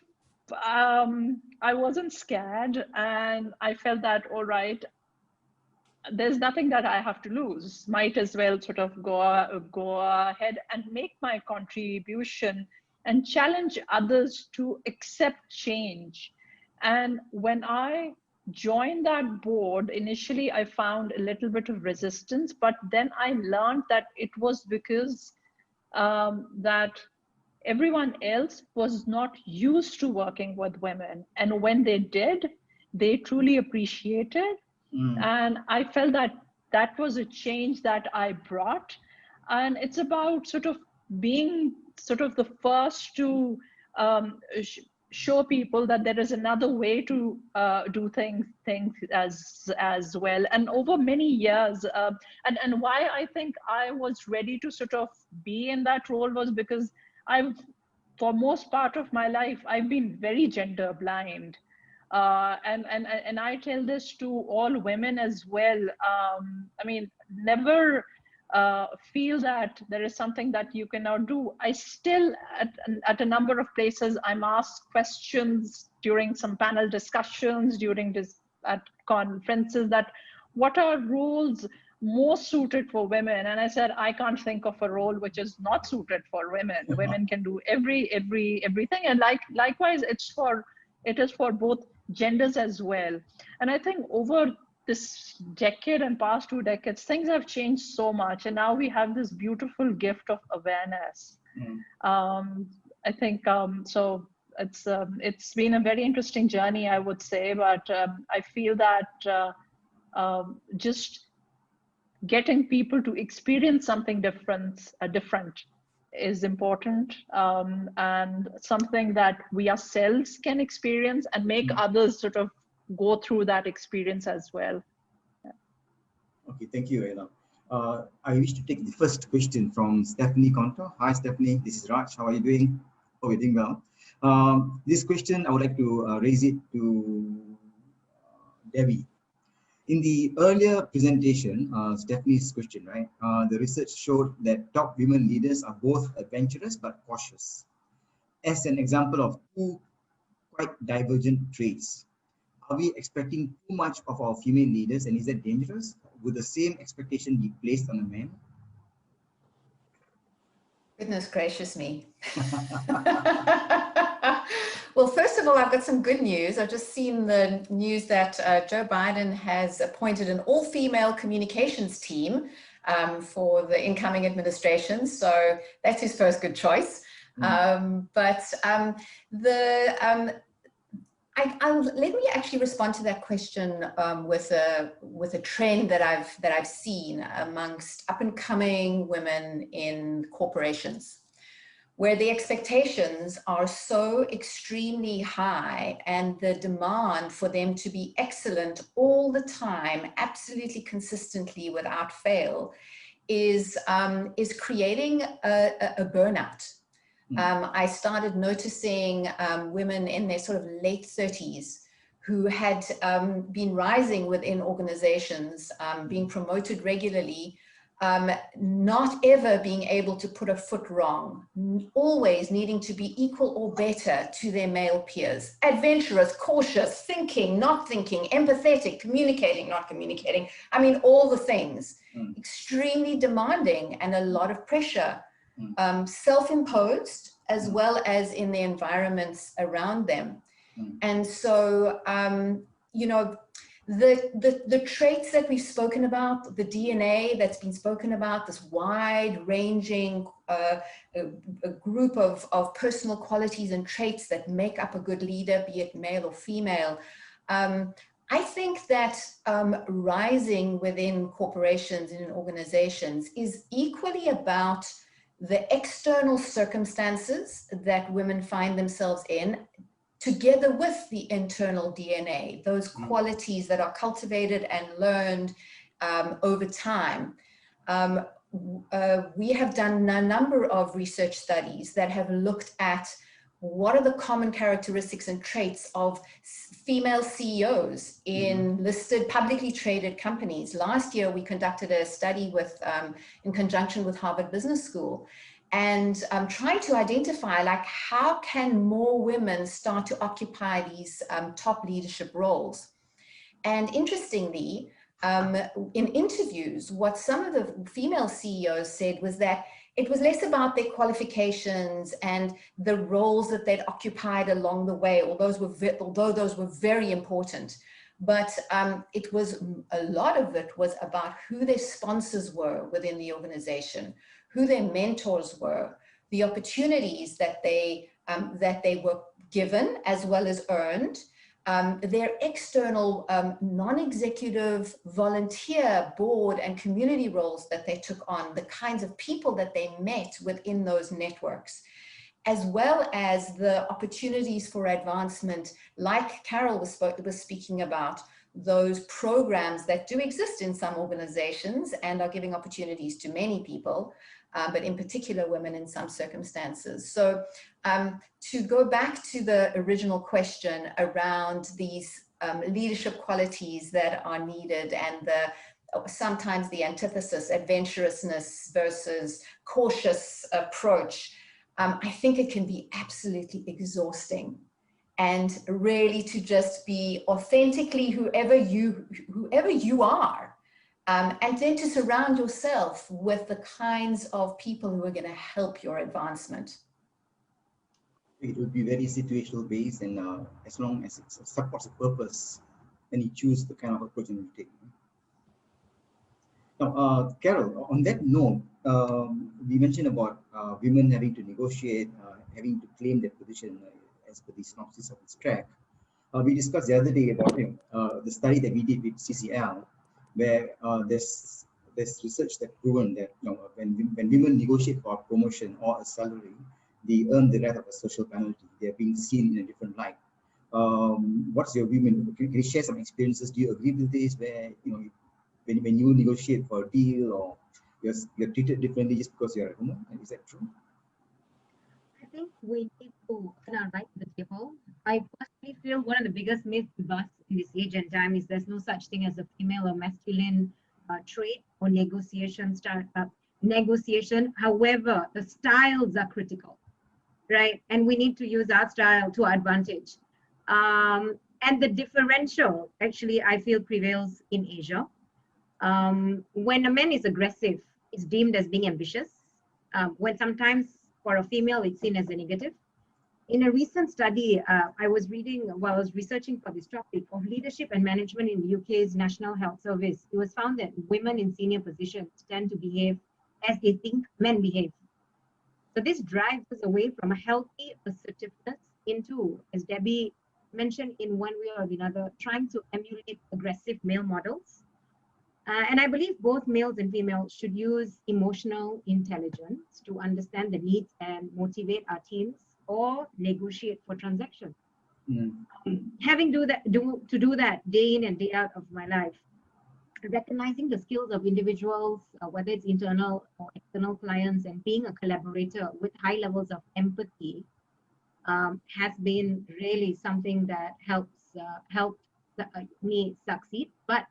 I wasn't scared, and I felt that, all right, there's nothing that I have to lose. Might as well sort of go ahead and make my contribution and challenge others to accept change. And when I joined that board, initially I found a little bit of resistance, but then I learned that it was because that everyone else was not used to working with women. And when they did, they truly appreciated. And I felt that that was a change that I brought. And it's about sort of being sort of the first to show people that there is another way to do things as well. And over many years, and why I think I was ready to sort of be in that role was because for most part of my life, I've been very gender blind. And I tell this to all women as well. Never feel that there is something that you cannot do. I still, at a number of places, I'm asked questions during some panel discussions, at conferences, that what are roles most suited for women? And I said, I can't think of a role which is not suited for women. Women can do everything. And likewise, it is for both genders as well. And I think over this decade and past 2 decades, things have changed so much. And now we have this beautiful gift of awareness. I think, so it's been a very interesting journey, I would say, but I feel that just getting people to experience something different is important, and something that we ourselves can experience and make others sort of go through that experience as well. Okay, thank you, Ayla. I wish to take the first question from Stephanie Conto. Hi, Stephanie. This is Raj. How are you doing? Hope you're doing well. This question, I would like to raise it to Debbie. In the earlier presentation, Stephanie's question, right? The research showed that top women leaders are both adventurous but cautious. As an example of 2 quite divergent traits, are we expecting too much of our female leaders, and is that dangerous? Would the same expectation be placed on a man? Goodness gracious me. Well, first of all, I've got some good news. I've just seen the news that Joe Biden has appointed an all-female communications team for the incoming administration. So that's his first good choice. Let me actually respond to that question with a trend that I've seen amongst up-and-coming women in corporations, where the expectations are so extremely high and the demand for them to be excellent all the time, absolutely consistently without fail, is creating a burnout. I started noticing women in their sort of late 30s who had been rising within organizations, being promoted regularly, not ever being able to put a foot wrong, always needing to be equal or better to their male peers, adventurous, cautious, thinking, not thinking, empathetic, communicating, not communicating. I mean, all the things, extremely demanding and a lot of pressure, self-imposed as well as in the environments around them. And so, you know, the traits that we've spoken about, the DNA that's been spoken about, this wide-ranging a group of personal qualities and traits that make up a good leader, be it male or female. I think that rising within corporations and in organizations is equally about the external circumstances that women find themselves in, together with the internal DNA, those qualities that are cultivated and learned over time. We have done a number of research studies that have looked at what are the common characteristics and traits of female CEOs in listed publicly traded companies. Last year, we conducted a study with, in conjunction with Harvard Business School, and trying to identify, like, how can more women start to occupy these top leadership roles? And interestingly, in interviews, what some of the female CEOs said was that it was less about their qualifications and the roles that they'd occupied along the way, although those were very important. But it was, a lot of it was about who their sponsors were within the organization, who their mentors were, the opportunities that they were given as well as earned, their external non-executive volunteer board and community roles that they took on, the kinds of people that they met within those networks, as well as the opportunities for advancement, like Carol was speaking about, those programs that do exist in some organizations and are giving opportunities to many people, but in particular women in some circumstances. So to go back to the original question around these leadership qualities that are needed and sometimes the antithesis, adventurousness versus cautious approach, I think it can be absolutely exhausting. And really to just be authentically whoever you are, and then to surround yourself with the kinds of people who are going to help your advancement. It would be very situational based, and as long as it supports a purpose, then you choose the kind of approach you take. Now, Carol, on that note, we mentioned about women having to negotiate, having to claim their position as per the synopsis of this track. We discussed the other day about the study that we did with CE.A.I, where there's research that proven that when women negotiate for a promotion or a salary, they earn the right of a social penalty. They're being seen in a different light. What's your women? Can you share some experiences? Do you agree with this? Where when you negotiate for a deal, or you're treated differently just because you're a woman? Is that true? I think we need to put our right to the table. I personally feel one of the biggest myths with us in this age and time is there's no such thing as a female or masculine trait or negotiation style. Negotiation. However, the styles are critical, right? And we need to use our style to our advantage. And the differential, actually, I feel prevails in Asia. When a man is aggressive, it's deemed as being ambitious. When sometimes for a female, it's seen as a negative. in a recent study I was reading while I was researching for this topic of leadership and management in the UK's National Health Service, it was found that women in senior positions tend to behave as they think men behave. So this drives us away from a healthy assertiveness into, as Debbie mentioned, in one way or another, trying to emulate aggressive male models. And I believe both males and females should use emotional intelligence to understand the needs and motivate our teams or negotiate for transactions. Having to do that day in and day out of my life, recognizing the skills of individuals, whether it's internal or external clients, and being a collaborator with high levels of empathy has been really something that helped me succeed. But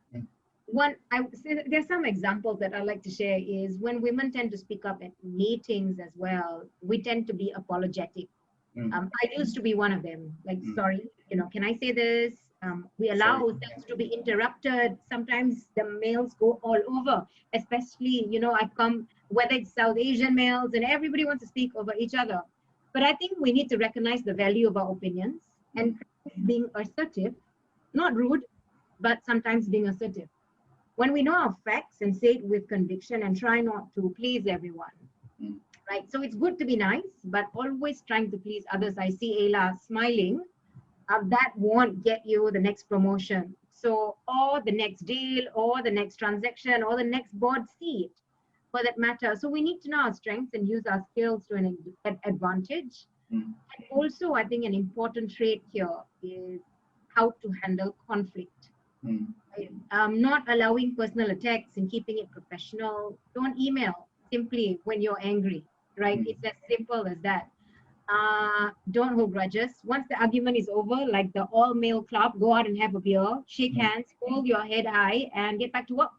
there's some examples that I like to share is when women tend to speak up at meetings as well, we tend to be apologetic. I used to be one of them, like, sorry, can I say this? We allow ourselves to be interrupted. Sometimes the males go all over, especially, I've come, whether it's South Asian males, and everybody wants to speak over each other. But I think we need to recognize the value of our opinions and being assertive, not rude, but sometimes being assertive. When we know our facts and say it with conviction and try not to please everyone, right? So it's good to be nice, but always trying to please others. I see Ayla smiling. That won't get you the next promotion. So, or the next deal, or the next transaction, or the next board seat, for that matter. So we need to know our strengths and use our skills to an advantage. And also, I think an important trait here is how to handle conflict. Not allowing personal attacks and keeping it professional. Don't email simply when you're angry, right? It's as simple as that. Don't hold grudges. Once the argument is over, like the all-male club, go out and have a beer, shake hands, hold your head high, and get back to work.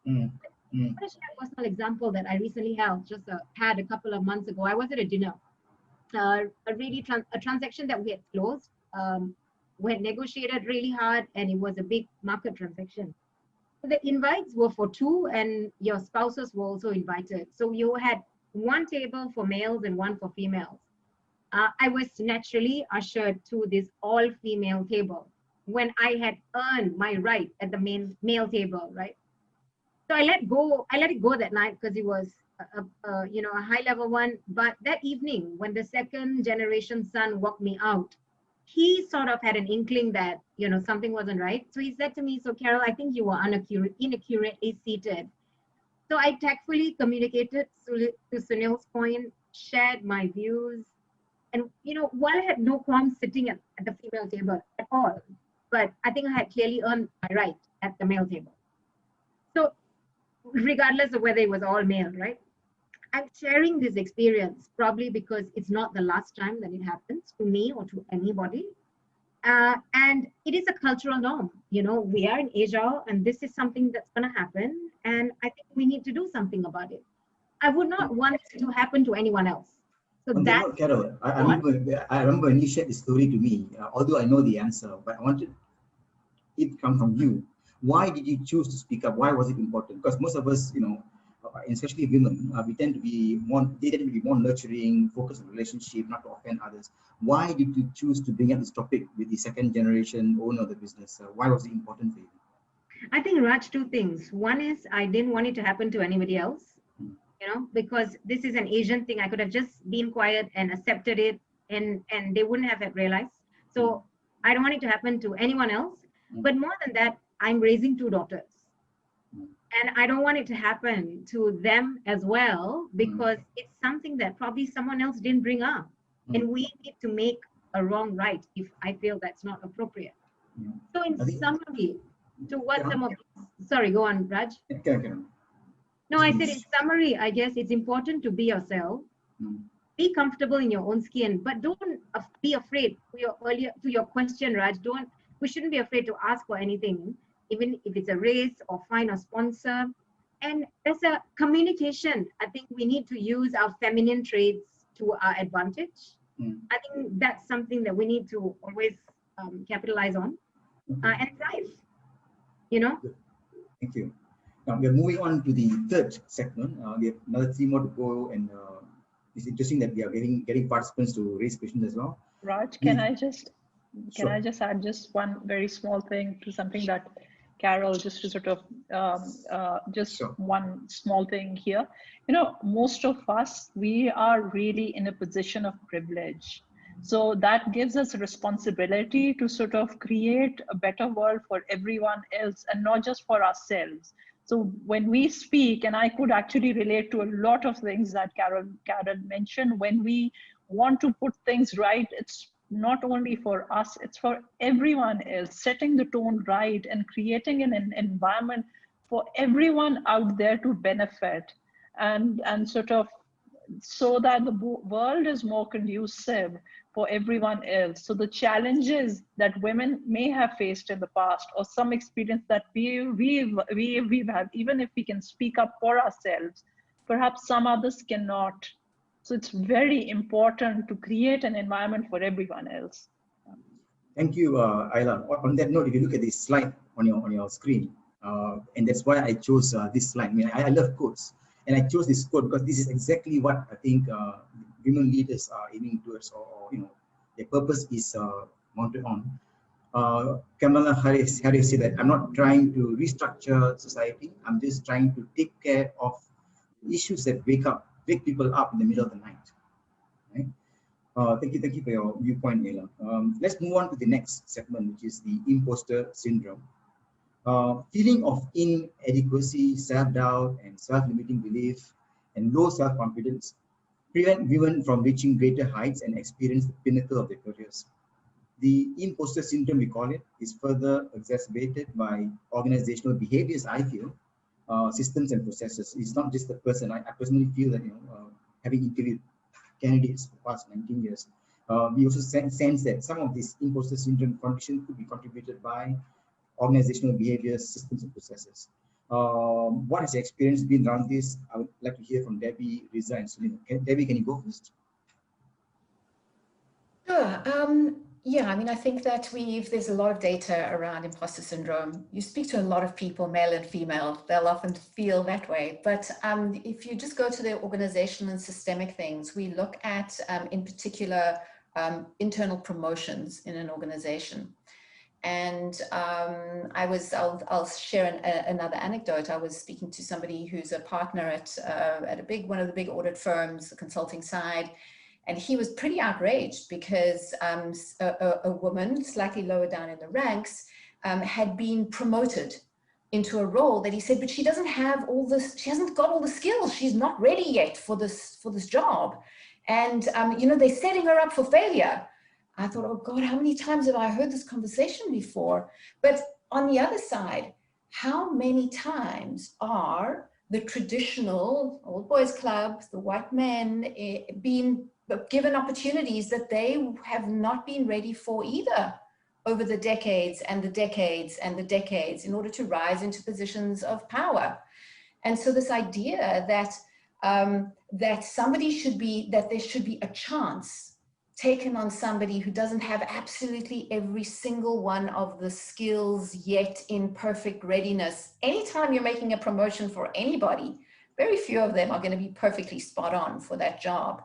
I'm going to share a personal example that I recently had a couple of months ago. I was at a dinner, a transaction that we had closed. We had negotiated really hard, and it was a big market transaction. So the invites were for two, and your spouses were also invited. So you had one table for males and one for females. I was naturally ushered to this all-female table when I had earned my right at the male table, right? So I let it go that night because it was a high-level one. But that evening, when the second generation son walked me out, he sort of had an inkling that something wasn't right. So he said to me, "So Carol, I think you were inaccurately seated." So I tactfully communicated to Sunil's point, shared my views. And, while I had no qualms sitting at the female table at all, but I think I had clearly earned my right at the male table. So regardless of whether it was all male, right? I'm sharing this experience probably because it's not the last time that it happens to me or to anybody. And it is a cultural norm. We are in Asia, and this is something that's going to happen. And I think we need to do something about it. I would not want it to happen to anyone else. So that's Carol, I remember when you shared this story to me, although I know the answer, but I wanted it to come from you. Why did you choose to speak up? Why was it important? Because most of us, especially women, they tend to be more nurturing, focused on relationship, not to offend others. Why did you choose to bring up this topic with the second generation owner of the business? Why was it important for you? I think, Raj, two things. One is I didn't want it to happen to anybody else. Because this is an Asian thing. I could have just been quiet and accepted it, and they wouldn't have realized. So I don't want it to happen to anyone else. But more than that, I'm raising two daughters. And I don't want it to happen to them as well, because it's something that probably someone else didn't bring up. And we need to make a wrong right if I feel that's not appropriate. So in summary, to what some of... Sorry, go on, Raj. No, I said in summary, I guess it's important to be yourself, be comfortable in your own skin, but don't be afraid. To your question, Raj, we shouldn't be afraid to ask for anything, even if it's a raise or find a sponsor. And as a communication, I think we need to use our feminine traits to our advantage. I think that's something that we need to always capitalize on and thrive, Thank you. Now we are moving on to the third segment. We have another 3 more to go, and it's interesting that we are getting participants to raise questions as well. Raj, can I just Sure. add just one very small thing to something that Carol, just to sort of Sure. one small thing here. You know, most of us, we are really in a position of privilege. So that gives us a responsibility to sort of create a better world for everyone else and not just for ourselves. So when we speak, and I could actually relate to a lot of things that Carol mentioned, when we want to put things right, it's not only for us, it's for everyone else, setting the tone right and creating an environment for everyone out there to benefit, and sort of so that the world is more conducive for everyone else. So the challenges that women may have faced in the past, or some experience that we've had, even if we can speak up for ourselves, perhaps some others cannot. So it's very important to create an environment for everyone else. Thank you, Ayla. On that note, if you look at this slide on your screen, and that's why I chose this slide. I mean, I love quotes, and I chose this quote because this is exactly what I think women leaders are aiming towards, or their purpose is mounted on. Kamala Harris said that I'm not trying to restructure society. I'm just trying to take care of issues that wake people up in the middle of the night. Right? Thank you for your viewpoint, Ayla. Let's move on to the next segment, which is the imposter syndrome. Feeling of inadequacy, self-doubt, and self-limiting belief, and low self-confidence prevent women from reaching greater heights and experience the pinnacle of their careers. The imposter syndrome, we call it, is further exacerbated by organizational behaviors, I feel, systems and processes. It's not just the person. I personally feel that, having interviewed candidates for the past 19 years, we also sense that some of this imposter syndrome condition could be contributed by organizational behaviors, systems, and processes. What has your experience been around this? I would like to hear from Debbie, Riza, and Sunil. Debbie, can you go first? Sure. Yeah, I mean, I think that there's a lot of data around imposter syndrome. You speak to a lot of people, male and female, they'll often feel that way. But if you just go to the organizational and systemic things, we look at, in particular, internal promotions in an organization. And I'll share another anecdote. I was speaking to somebody who's a partner at one of the big audit firms, the consulting side. And he was pretty outraged because a woman slightly lower down in the ranks had been promoted into a role that he said, but she doesn't have all this, she hasn't got all the skills. She's not ready yet for this job. And, they're setting her up for failure. I thought, oh God, how many times have I heard this conversation before? But on the other side, how many times are the traditional old boys club, the white men, being given opportunities that they have not been ready for either over the decades and the decades and the decades in order to rise into positions of power? And so this idea that there should be a chance taken on somebody who doesn't have absolutely every single one of the skills yet in perfect readiness. Anytime you're making a promotion for anybody, very few of them are going to be perfectly spot on for that job.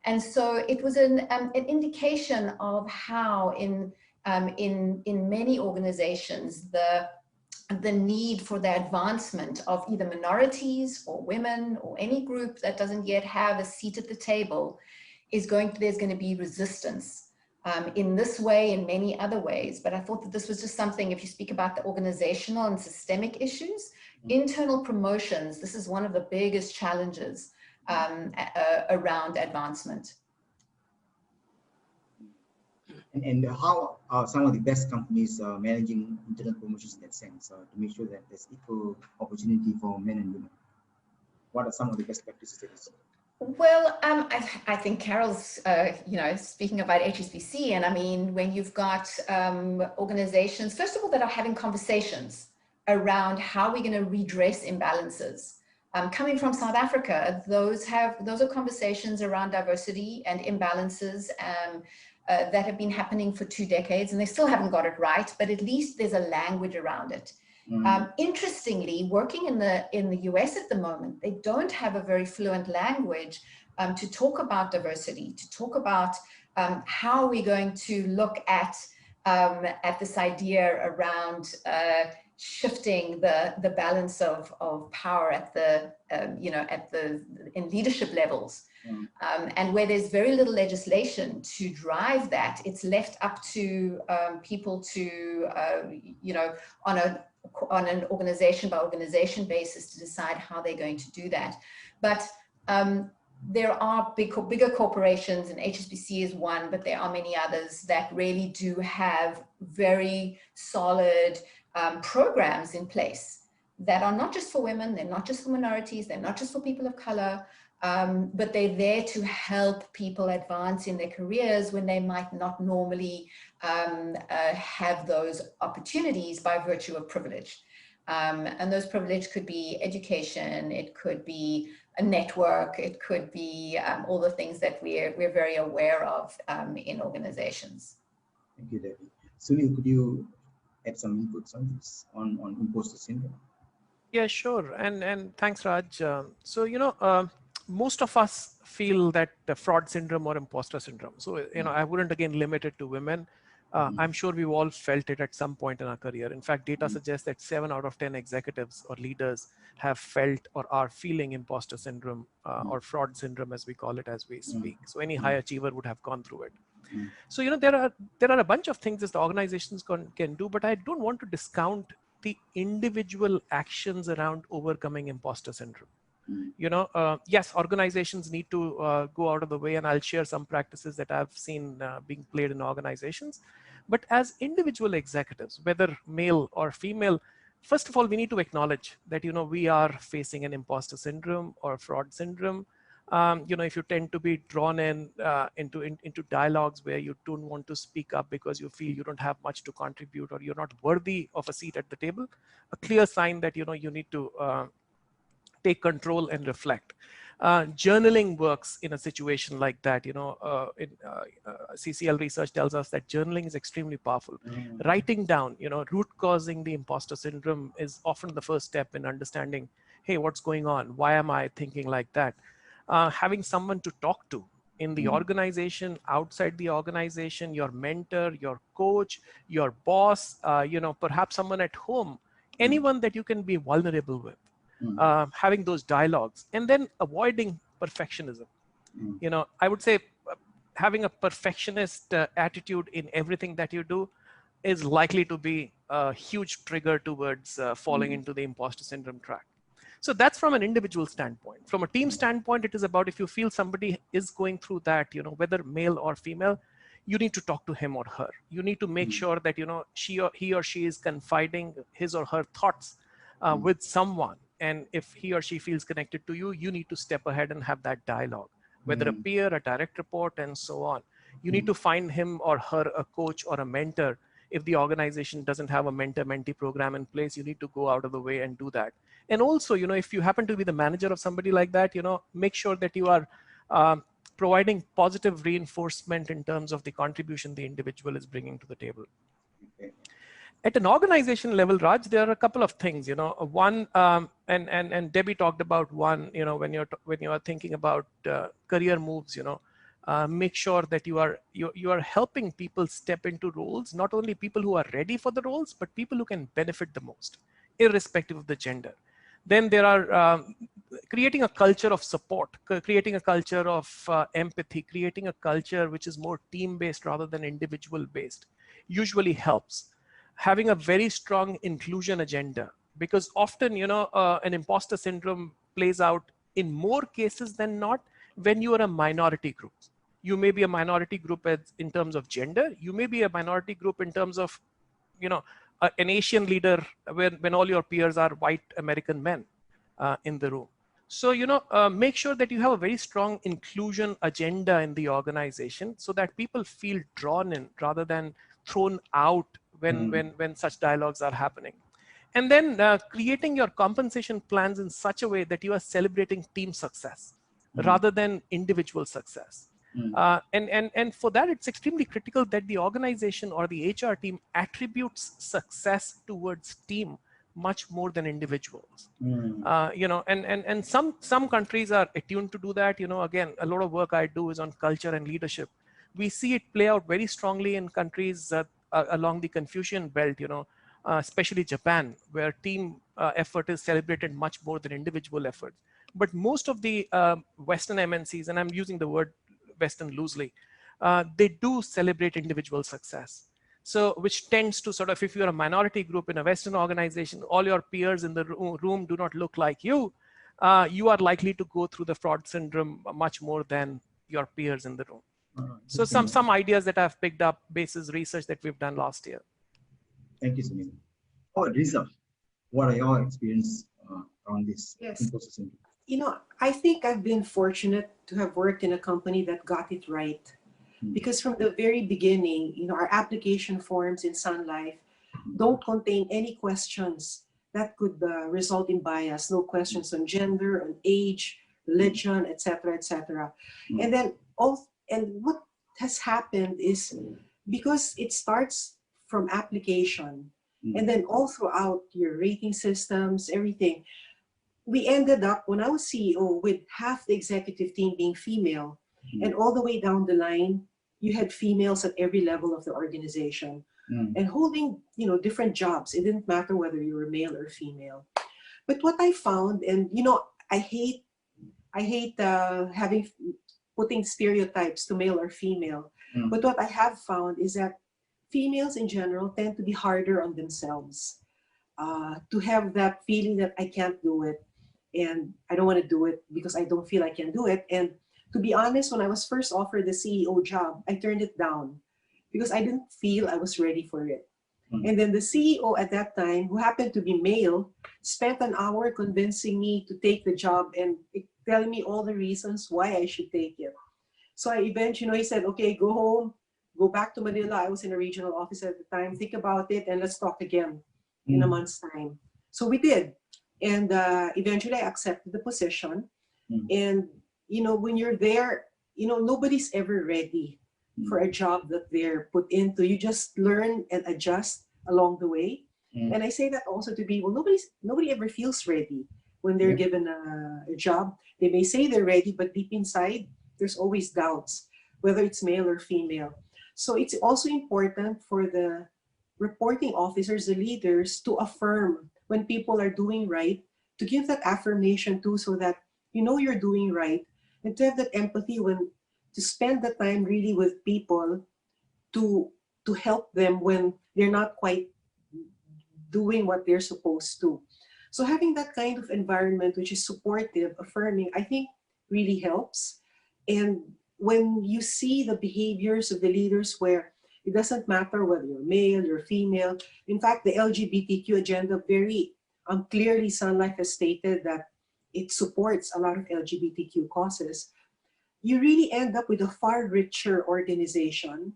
And so it was an indication of how in many organizations, the need for the advancement of either minorities or women or any group that doesn't yet have a seat at the table there's going to be resistance in this way, in many other ways. But I thought that this was just something, if you speak about the organizational and systemic issues, internal promotions, this is one of the biggest challenges around advancement. And how are some of the best companies managing internal promotions in that sense to make sure that there's equal opportunity for men and women? What are some of the best practices that you see? Well, I think Carol's, speaking about HSBC, and I mean, when you've got organizations, first of all, that are having conversations around how we're going to redress imbalances. Coming from South Africa, those are conversations around diversity and imbalances that have been happening for 2 decades, and they still haven't got it right, but at least there's a language around it. Interestingly, working in the US at the moment, they don't have a very fluent language to talk about diversity, to talk about How are we going to look at this idea around shifting the balance of power at the in leadership levels, and where there's very little legislation to drive that, it's left up to people to on an organization by organization basis to decide how they're going to do that. But there are bigger corporations, and HSBC is one, but there are many others that really do have very solid programs in place that are not just for women, they're not just for minorities, they're not just for people of color, but they're there to help people advance in their careers when they might not normally have those opportunities by virtue of privilege. And those privilege could be education, it could be a network, it could be all the things that we're very aware of in organizations. Thank you, Debbie. Sunil, could you add some inputs on this, on imposter syndrome? Yeah, sure. And thanks, Raj. So, most of us feel that the fraud syndrome or imposter syndrome. So, I wouldn't again limit it to women. I'm sure we've all felt it at some point in our career. In fact, data suggests that 7 out of 10 executives or leaders have felt or are feeling imposter syndrome or fraud syndrome, as we call it as we speak. So any high achiever would have gone through it. So, there are a bunch of things that the organizations can do, but I don't want to discount the individual actions around overcoming imposter syndrome. Yes, organizations need to go out of the way, and I'll share some practices that I've seen being played in organizations. But as individual executives, whether male or female, first of all, we need to acknowledge that, we are facing an imposter syndrome or fraud syndrome. If you tend to be drawn into dialogues where you don't want to speak up because you feel you don't have much to contribute or you're not worthy of a seat at the table, a clear sign that, you need to take control and reflect. Journaling works in a situation like that. CCL research tells us that journaling is extremely powerful. Writing down, root causing the imposter syndrome is often the first step in understanding, hey, what's going on? Why am I thinking like that? Having someone to talk to in the organization, outside the organization, your mentor, your coach, your boss, perhaps someone at home, anyone that you can be vulnerable with. Having those dialogues, and then avoiding perfectionism. I would say having a perfectionist attitude in everything that you do is likely to be a huge trigger towards falling into the imposter syndrome track. So that's from an individual standpoint. From a team standpoint, it is about if you feel somebody is going through that, whether male or female, you need to talk to him or her. You need to make sure that, he or she is confiding his or her thoughts with someone. And if he or she feels connected to you, you need to step ahead and have that dialogue, whether a peer, a direct report, and so on. You need to find him or her a coach or a mentor. If the organization doesn't have a mentor-mentee program in place, you need to go out of the way and do that. And also, if you happen to be the manager of somebody like that, make sure that you are providing positive reinforcement in terms of the contribution the individual is bringing to the table. Okay. At an organization level, Raj, there are a couple of things. One, and Debbie talked about one. When you are thinking about career moves, make sure that you are helping people step into roles, not only people who are ready for the roles, but people who can benefit the most, irrespective of the gender. Then there are creating a culture of support, creating a culture of empathy, creating a culture which is more team-based rather than individual-based usually helps. Having a very strong inclusion agenda, because often, an imposter syndrome plays out in more cases than not when you are a minority group. You may be a minority group in terms of gender. You may be a minority group in terms of, an Asian leader when all your peers are white American men in the room. So, make sure that you have a very strong inclusion agenda in the organization so that people feel drawn in rather than thrown out when such dialogues are happening. And then creating your compensation plans in such a way that you are celebrating team success rather than individual success. And for that, it's extremely critical that the organization or the HR team attributes success towards team much more than individuals. And some countries are attuned to do that. Again, a lot of work I do is on culture and leadership. We see it play out very strongly in countries along the Confucian belt, especially Japan, where team effort is celebrated much more than individual effort. But most of the Western MNCs, and I'm using the word Western loosely, they do celebrate individual success. So which tends to sort of, if you're a minority group in a Western organization, all your peers in the room do not look like you, you are likely to go through the fraud syndrome much more than your peers in the room. So some ideas that I've picked up basis research that we've done last year. Thank you, Sunil. Oh, Riza, what are your experience on this? Yes. Imposter syndrome? I think I've been fortunate to have worked in a company that got it right. Because from the very beginning, our application forms in Sun Life don't contain any questions that could result in bias. No questions on gender, on age, religion, etc., etc. And then what has happened is, because it starts from application and then all throughout your rating systems, everything, we ended up, when I was CEO, with half the executive team being female, and all the way down the line, you had females at every level of the organization and holding, different jobs. It didn't matter whether you were male or female. But what I found, and I hate putting stereotypes to male or female. But what I have found is that females in general tend to be harder on themselves, to have that feeling that I can't do it, and I don't want to do it because I don't feel I can do it. And to be honest, when I was first offered the CEO job, I turned it down because I didn't feel I was ready for it. And then the CEO at that time, who happened to be male, spent an hour convincing me to take the job and telling me all the reasons why I should take it. So I eventually, he said, okay, go home, go back to Manila. I was in a regional office at the time. Think about it and let's talk again in a month's time. So we did. And eventually I accepted the position. And when you're there, nobody's ever ready for a job that they're put into. You just learn and adjust along the way. And I say that also to people, nobody ever feels ready when they're given a job. They may say they're ready, but deep inside, there's always doubts, whether it's male or female. So it's also important for the reporting officers, the leaders, to affirm when people are doing right, to give that affirmation too, so that you're doing right, and to have that empathy to spend the time really with people to help them when they're not quite doing what they're supposed to. So having that kind of environment which is supportive, affirming, I think really helps. And when you see the behaviors of the leaders where it doesn't matter whether you're male, you're female. In fact, the LGBTQ agenda very clearly, Sun Life has stated that it supports a lot of LGBTQ causes. You really end up with a far richer organization.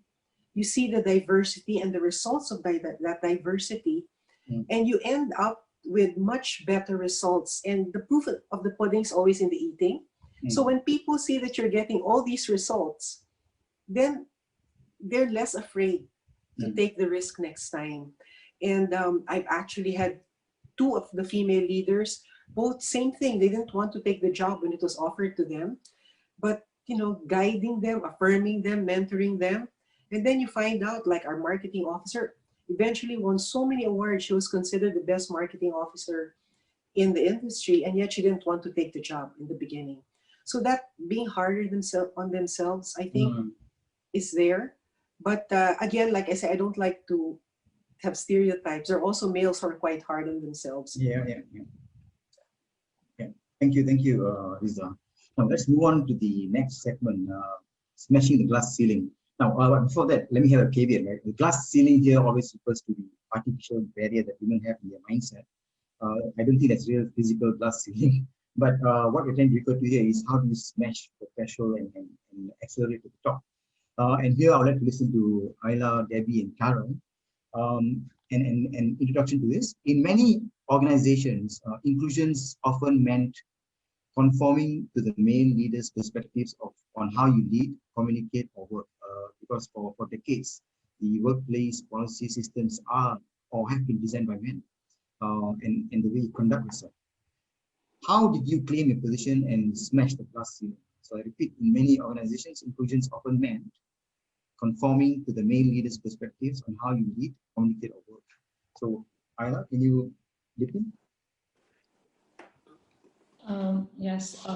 You see the diversity and the results of that diversity, and you end up with much better results. And the proof of the pudding is always in the eating. So when people see that you're getting all these results, then they're less afraid to take the risk next time. And I've actually had two of the female leaders, both same thing. They didn't want to take the job when it was offered to them, but guiding them, affirming them, mentoring them. And then you find out, like our marketing officer eventually won so many awards. She was considered the best marketing officer in the industry, and yet she didn't want to take the job in the beginning. So that being harder on themselves, I think, is there. But again, like I said, I don't like to have stereotypes. There are also males who are quite hard on themselves. Yeah. Thank you, Riza. Now let's move on to the next segment, smashing the glass ceiling. Now, before that, let me have a caveat. Right? The glass ceiling here always refers to the artificial barrier that women have in their mindset. I don't think that's real physical glass ceiling. But what we're trying to refer to here is how do you smash the threshold and accelerate to the top. And here I would like to listen to Ayla, Debbie, and Carol. An introduction to this. In many organizations, inclusions often meant conforming to the main leaders' perspectives on how you lead, communicate, or work. Because for decades, the workplace policy systems are or have been designed by men, and the way you conduct yourself. How did you claim your position and smash the glass ceiling? So I repeat, in many organizations, inclusions often meant conforming to the male leaders' perspectives on how you lead, communicate, or work. So, Ayla, can you dip in? Yes.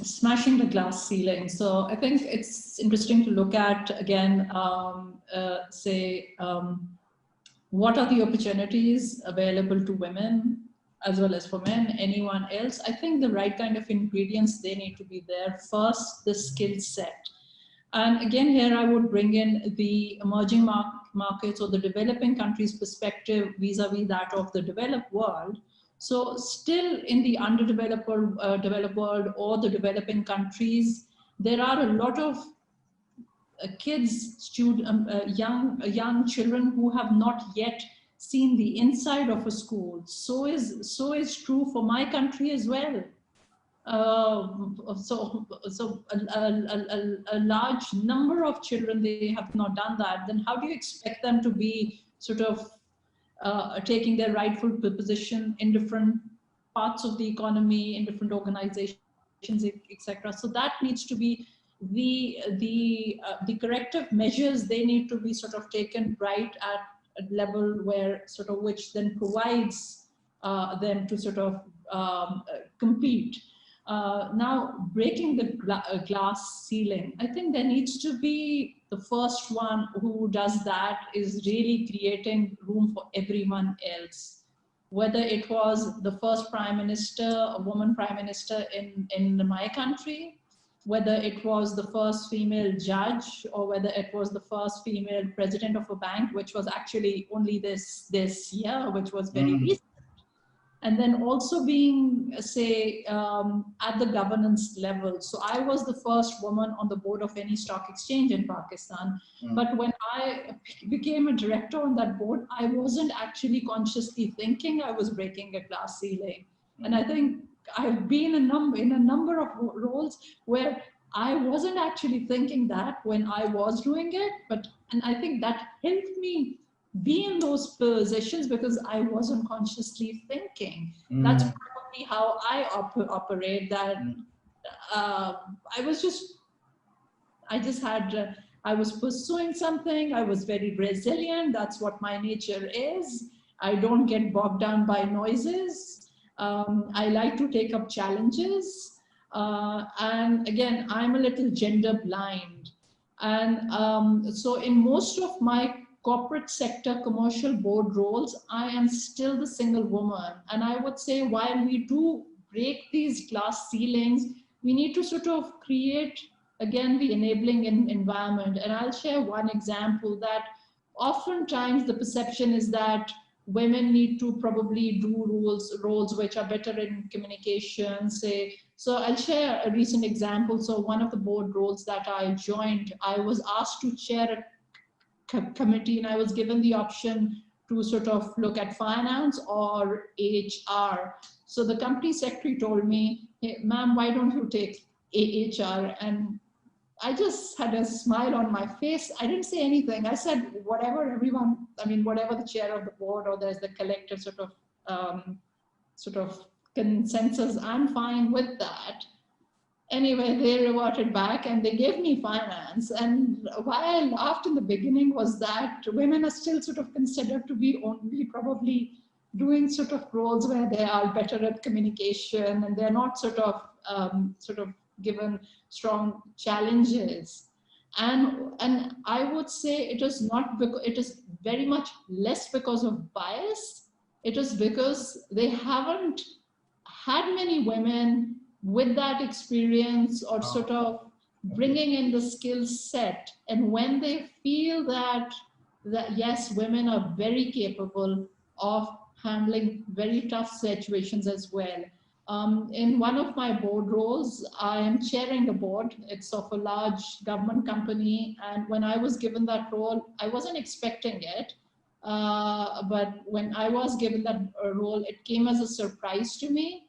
Smashing the glass ceiling. So I think it's interesting to look at again, what are the opportunities available to women as well as for men, anyone else. I think the right kind of ingredients, they need to be there. First, the skill set. And again, here I would bring in the emerging markets or the developing countries perspective vis-a-vis that of the developed world. So still in the underdeveloped developed world or the developing countries, there are a lot of kids, young children who have not yet seen the inside of a school. So is true for my country as well. So a large number of children, they have not done that. Then how do you expect them to be sort of taking their rightful position in different parts of the economy, in different organizations, etc.? So that needs to be the corrective measures. They need to be sort of taken right at a level where sort of which then provides them to sort of compete. Now, breaking the glass ceiling, I think there needs to be the first one who does that is really creating room for everyone else. Whether it was the first prime minister, a woman prime minister in my country, whether it was the first female judge, or whether it was the first female president of a bank, which was actually only this year, which was very recent. And then also being, say, at the governance level. So I was the first woman on the board of any stock exchange in Pakistan. But when I became a director on that board, I wasn't actually consciously thinking I was breaking a glass ceiling. And I think I've been in a number of roles where I wasn't actually thinking that when I was doing it, and I think that helped me be in those positions because I wasn't consciously thinking. That's probably how I operate. That I was pursuing something. I was very resilient. That's what my nature is. I don't get bogged down by noises. I like to take up challenges. And again, I'm a little gender blind. And so in most of my corporate sector commercial board roles, I am still the single woman. And I would say while we do break these glass ceilings, we need to sort of create, again, the enabling environment. And I'll share one example that oftentimes the perception is that women need to probably do roles which are better in communication, say. So I'll share a recent example. So one of the board roles that I joined, I was asked to chair a committee, and I was given the option to sort of look at finance or HR. So the company secretary told me, hey, ma'am, why don't you take HR? And I just had a smile on my face. I didn't say anything. I said, whatever whatever the chair of the board or there's the collective sort of consensus, I'm fine with that. Anyway, they reverted back and they gave me finance. And why I laughed in the beginning was that women are still sort of considered to be only probably doing sort of roles where they are better at communication, and they're not sort of given strong challenges. And I would say it is not because it is very much less because of bias. It is because they haven't had many women with that experience or sort of bringing in the skill set. And when they feel that yes, women are very capable of handling very tough situations as well. In one of my board roles, I am chairing a board. It's of a large government company. And when I was given that role, I wasn't expecting it. But when I was given that role, it came as a surprise to me.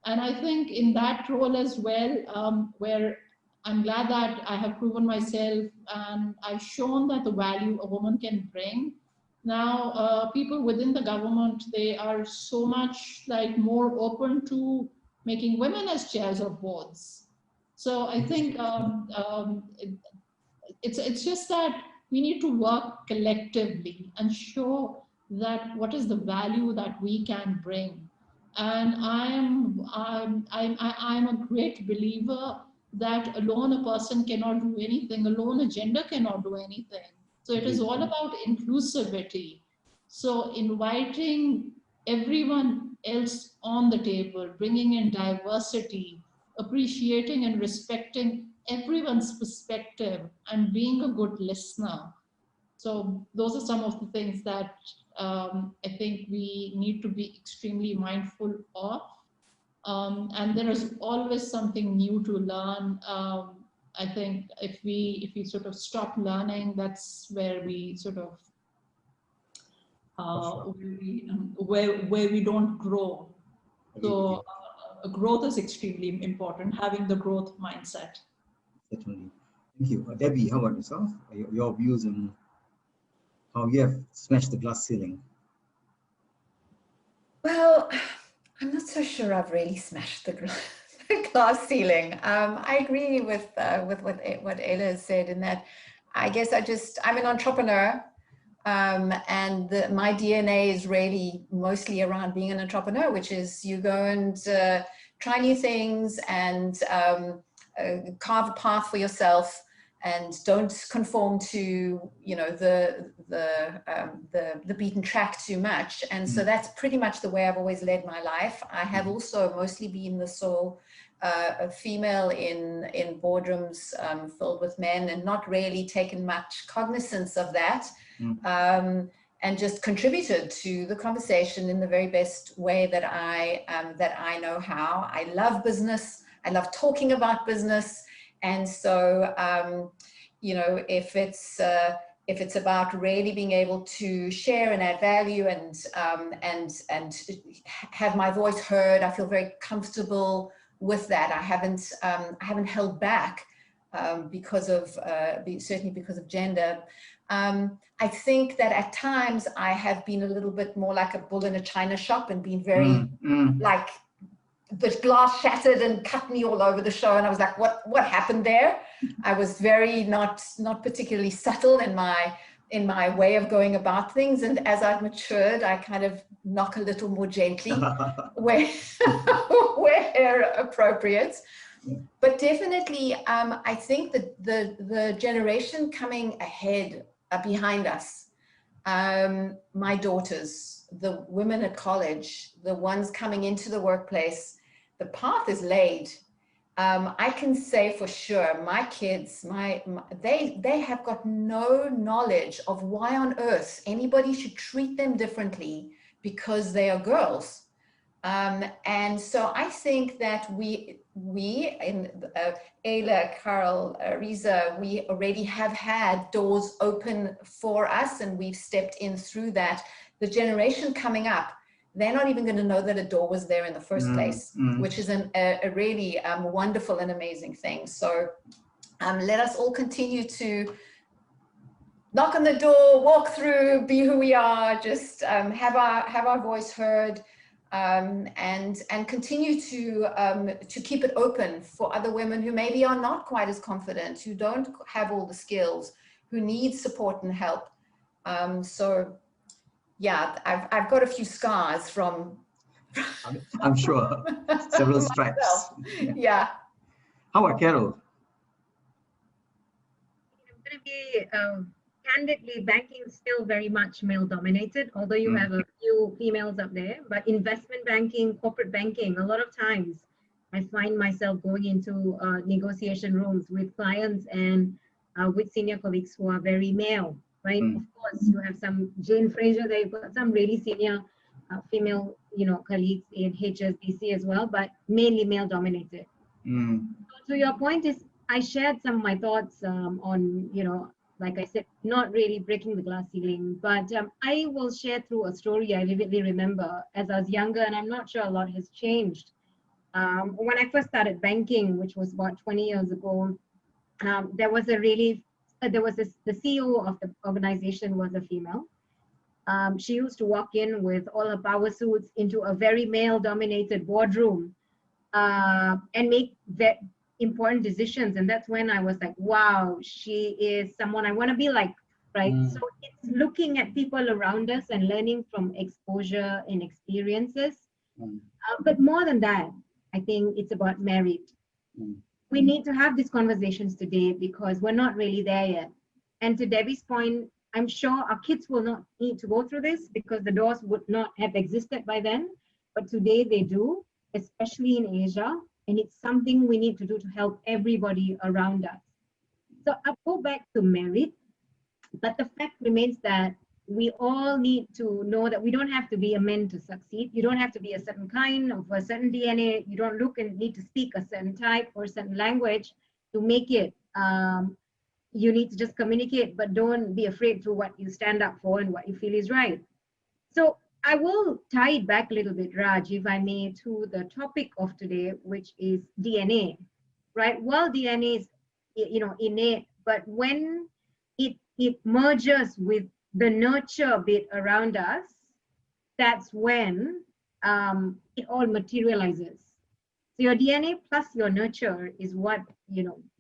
And I think in that role as well, where I'm glad that I have proven myself and I've shown that the value a woman can bring. Now, people within the government, they are so much like more open to making women as chairs of boards. So I think it's just that we need to work collectively and show that what is the value that we can bring. And I'm a great believer that alone a person cannot do anything, alone a gender cannot do anything. So it is all about inclusivity. So inviting everyone else on the table, bringing in diversity, appreciating and respecting everyone's perspective, and being a good listener. So those are some of the things that I think we need to be extremely mindful of. And there is always something new to learn. I think if we sort of stop learning, that's where we sort of where we don't grow. So growth is extremely important. Having the growth mindset. Certainly. Thank you. Debbie, how about yourself? Your views on how you have smashed the glass ceiling? Well, I'm not so sure I've really smashed the glass ceiling. I agree with what Ayla has said, in that I guess I'm an entrepreneur, and my DNA is really mostly around being an entrepreneur, which is you go and try new things and carve a path for yourself, and don't conform to, you know, the beaten track too much. And so that's pretty much the way I've always led my life. I have also mostly been the sole female in boardrooms filled with men, and not really taken much cognizance of that, and just contributed to the conversation in the very best way that I know how. I love business. I love talking about business. And so, you know, if it's about really being able to share and add value and have my voice heard, I feel very comfortable with that. I haven't held back because of certainly because of gender. I think that at times I have been a little bit more like a bull in a china shop and been very like, the glass shattered and cut me all over the show, and I was like, what happened there? I was very not particularly subtle in my way of going about things, and as I've matured, I kind of knock a little more gently where appropriate. But definitely, I think that the generation coming ahead, behind us, my daughters, the women at college, the ones coming into the workplace, the path is laid. I can say for sure, my kids, they have got no knowledge of why on earth anybody should treat them differently because they are girls. And so I think that we in Ayla, Carl, Riza, we already have had doors open for us, and we've stepped in through that. The generation coming up, they're not even going to know that a door was there in the first place, which is a really wonderful and amazing thing. So let us all continue to knock on the door, walk through, be who we are, just have our voice heard, and continue to keep it open for other women who maybe are not quite as confident, who don't have all the skills, who need support and help. So yeah, I've got a few scars from. I'm sure, several stripes. Yeah. How about Carol? I'm going to be candidly, banking is still very much male dominated, although you have a few females up there. But investment banking, corporate banking, a lot of times I find myself going into negotiation rooms with clients and with senior colleagues who are very male. Right, of course, you have some Jane Fraser. They've got some really senior female, you know, colleagues in HSBC as well, but mainly male dominated. So your point is, I shared some of my thoughts on, you know, like I said, not really breaking the glass ceiling, but I will share through a story I vividly remember as I was younger, and I'm not sure a lot has changed. When I first started banking, which was about 20 years ago, there was a really the CEO of the organization was a female. She used to walk in with all her power suits into a very male-dominated boardroom and make important decisions. And that's when I was like, wow, she is someone I want to be like, right? So it's looking at people around us and learning from exposure and experiences. But more than that, I think it's about merit. We need to have these conversations today because we're not really there yet. And to Debbie's point, I'm sure our kids will not need to go through this because the doors would not have existed by then. But today they do, especially in Asia. And it's something we need to do to help everybody around us. So I'll go back to merit, but the fact remains that we all need to know that we don't have to be a man to succeed. You don't have to be a certain kind of a certain DNA. You don't look and need to speak a certain type or certain language to make it. You need to just communicate, but don't be afraid to what you stand up for and what you feel is right. So I will tie it back a little bit, Raj, if I may, to the topic of today, which is DNA, right? Well, DNA is, innate, but when it merges with the nurture bit around us, that's when it all materializes. So your DNA plus your nurture is what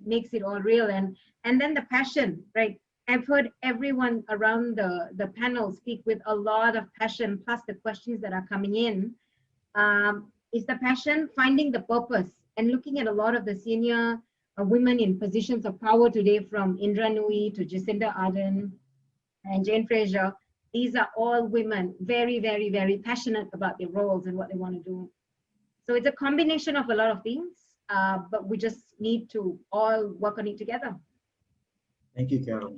makes it all real, and then the passion, right? I've heard everyone around the panel speak with a lot of passion, plus the questions that are coming in. Is the passion finding the purpose and looking at a lot of the senior women in positions of power today, from Indra Nooyi to Jacinda Ardern and Jane Fraser. These are all women very, very, very passionate about their roles and what they want to do. So it's a combination of a lot of things, but we just need to all work on it together. Thank you, Carol.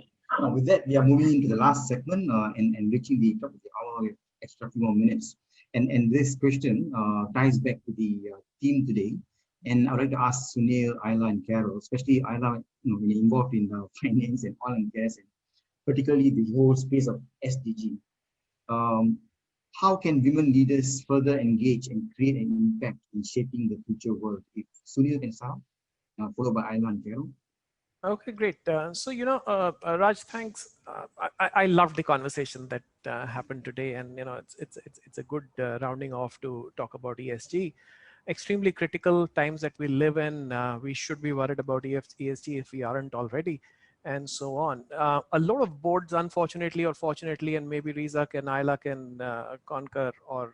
With that, we are moving into the last segment and reaching the top of the hour with extra few more minutes. And this question ties back to the theme today. And I'd like to ask Sunil, Ayla, and Carol, especially Ayla, when you're involved in finance and oil and gas, and particularly the whole space of SDG. How can women leaders further engage and create an impact in shaping the future world? If Sunil can start, followed by Ayla and Carol. Okay, great. So, Raj, thanks. I loved the conversation that happened today, and it's a good rounding off to talk about ESG. Extremely critical times that we live in. We should be worried about ESG if we aren't already, and so on. A lot of boards, unfortunately or fortunately, and maybe Riza and Ayla can concur or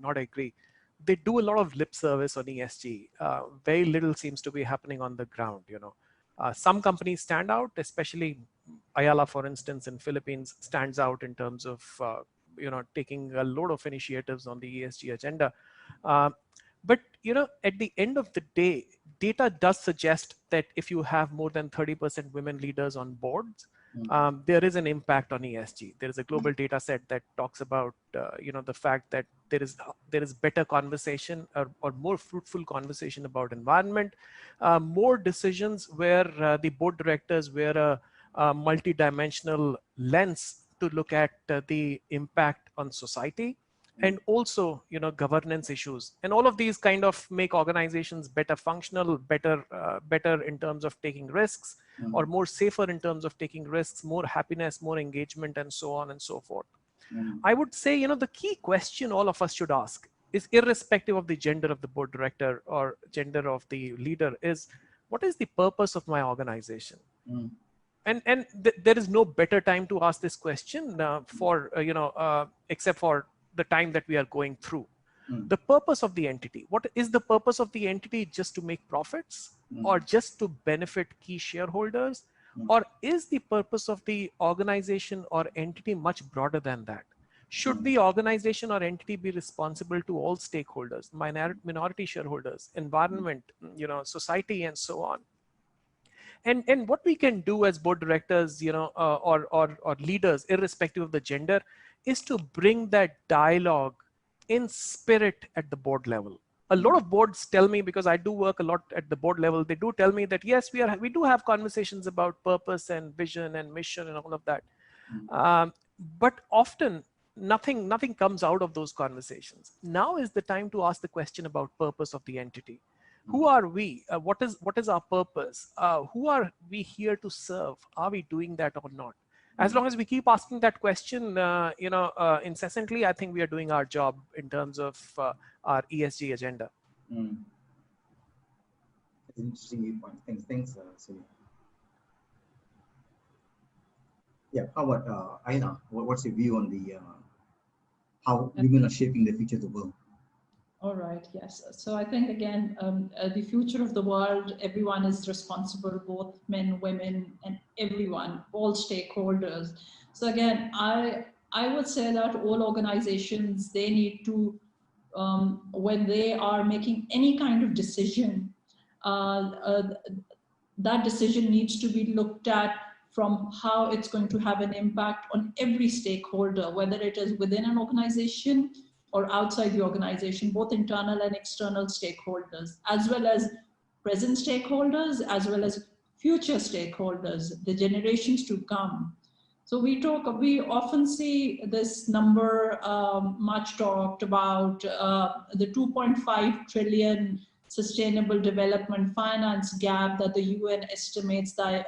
not agree, they do a lot of lip service on ESG. Very little seems to be happening on the ground. Some companies stand out, especially Ayala, for instance, in Philippines, stands out in terms of taking a lot of initiatives on the ESG agenda. But at the end of the day, data does suggest that if you have more than 30% women leaders on boards, there is an impact on ESG. There is a global data set that talks about the fact that there is better conversation or more fruitful conversation about environment, more decisions where the board directors wear a multi-dimensional lens to look at the impact on society, and also governance issues, and all of these kind of make organizations better functional, better in terms of taking risks, or more safer in terms of taking risks, more happiness, more engagement, and so on and so forth. I would say the key question all of us should ask is, irrespective of the gender of the board director or gender of the leader, is what is the purpose of my organization? And there is no better time to ask this question except for the time that we are going through. The purpose of the entity. What is the purpose of the entity? Just to make profits, or just to benefit key shareholders? Or is the purpose of the organization or entity much broader than that? Should the organization or entity be responsible to all stakeholders, minority shareholders, environment, society, and so on? And what we can do as board directors, or leaders, irrespective of the gender, is to bring that dialogue in spirit at the board level. A lot of boards tell me, because I do work a lot at the board level, they do tell me that yes, we do have conversations about purpose and vision and mission and all of that. But often nothing comes out of those conversations. Now is the time to ask the question about purpose of the entity. Who are we? What is our purpose? Who are we here to serve? Are we doing that or not? As long as we keep asking that question, incessantly, I think we are doing our job in terms of our ESG agenda. Interesting viewpoint. Thanks, Celia. Yeah, how about Aina? What's your view on the how women are shaping the future of the world? All right, yes. So I think, again, the future of the world, everyone is responsible, both men, women, and everyone, all stakeholders. So again, I would say that all organizations, they need to, when they are making any kind of decision, that decision needs to be looked at from how it's going to have an impact on every stakeholder, whether it is within an organization or outside the organization, both internal and external stakeholders, as well as present stakeholders, as well as future stakeholders, the generations to come. So we often see this number much talked about, the 2.5 trillion sustainable development finance gap that the UN estimates that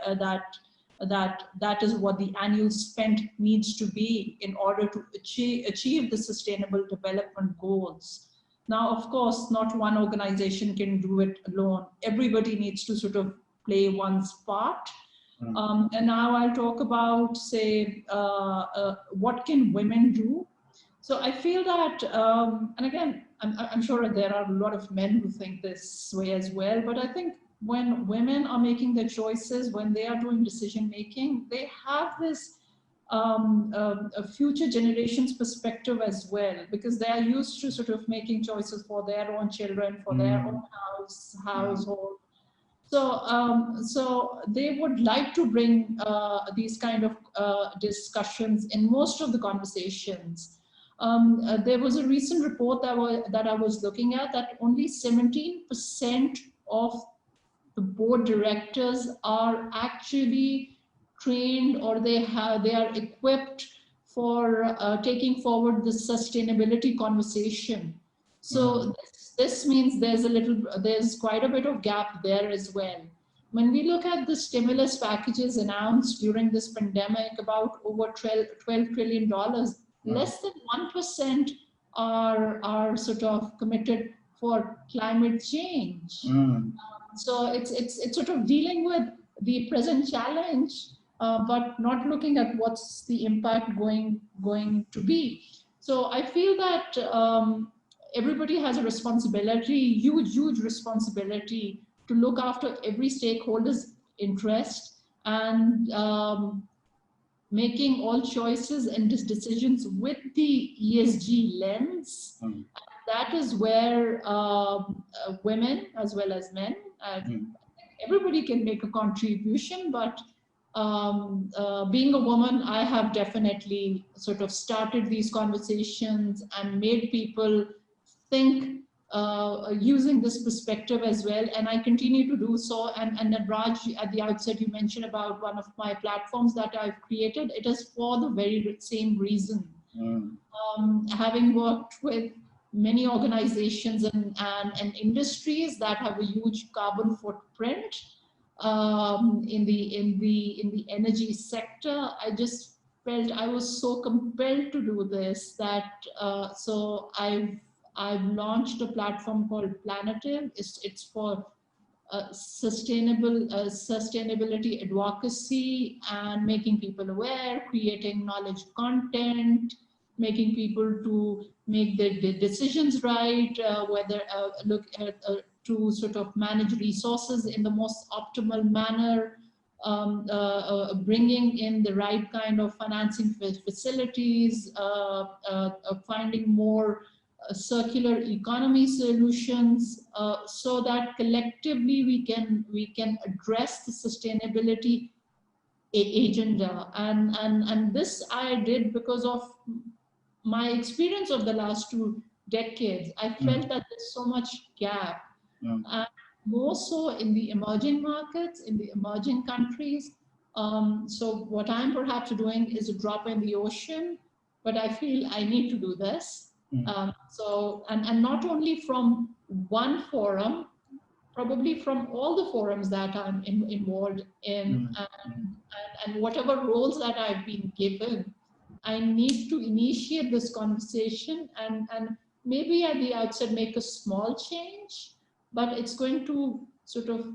is what the annual spend needs to be in order to achieve the sustainable development goals. Now, of course, not one organization can do it alone. Everybody needs to sort of play one's part. And now I'll talk about, say, what can women do? So I feel that, and again, I'm sure there are a lot of men who think this way as well, but I think when women are making their choices, when they are doing decision making, they have this a future generations perspective as well, because they are used to sort of making choices for their own children, for their own household. So they would like to bring these kind of discussions in most of the conversations. There was a recent report that I was looking at, that only 17% of the board directors are actually trained, or they are equipped for taking forward the sustainability conversation. So this means there's quite a bit of gap there as well. When we look at the stimulus packages announced during this pandemic, about over $12 trillion, less than 1% are sort of committed for climate change. So it's sort of dealing with the present challenge, but not looking at what's the impact going to be. So I feel that everybody has a responsibility, huge responsibility, to look after every stakeholder's interest, and making all choices and decisions with the ESG lens. That is where women as well as men, everybody can make a contribution, but being a woman, I have definitely sort of started these conversations and made people think using this perspective as well, and I continue to do so. And Raj, at the outset, you mentioned about one of my platforms that I've created. It is for the very same reason. Having worked with many organizations and industries that have a huge carbon footprint in the energy sector, I just felt I was so compelled to do this that so I've launched a platform called Planative. It's for sustainability advocacy and making people aware, creating knowledge content, making people to make their decisions right, whether look at to sort of manage resources in the most optimal manner, bringing in the right kind of financing facilities, finding more circular economy solutions, so that collectively we can address the sustainability agenda. And this I did because of my experience of the last 2 decades. I felt that there's so much gap, and more so in the emerging markets, in the emerging countries. So what I'm perhaps doing is a drop in the ocean, but I feel I need to do this. So, and not only from one forum, probably from all the forums that I'm involved in, and whatever roles that I've been given, I need to initiate this conversation and maybe at the outset make a small change, but it's going to sort of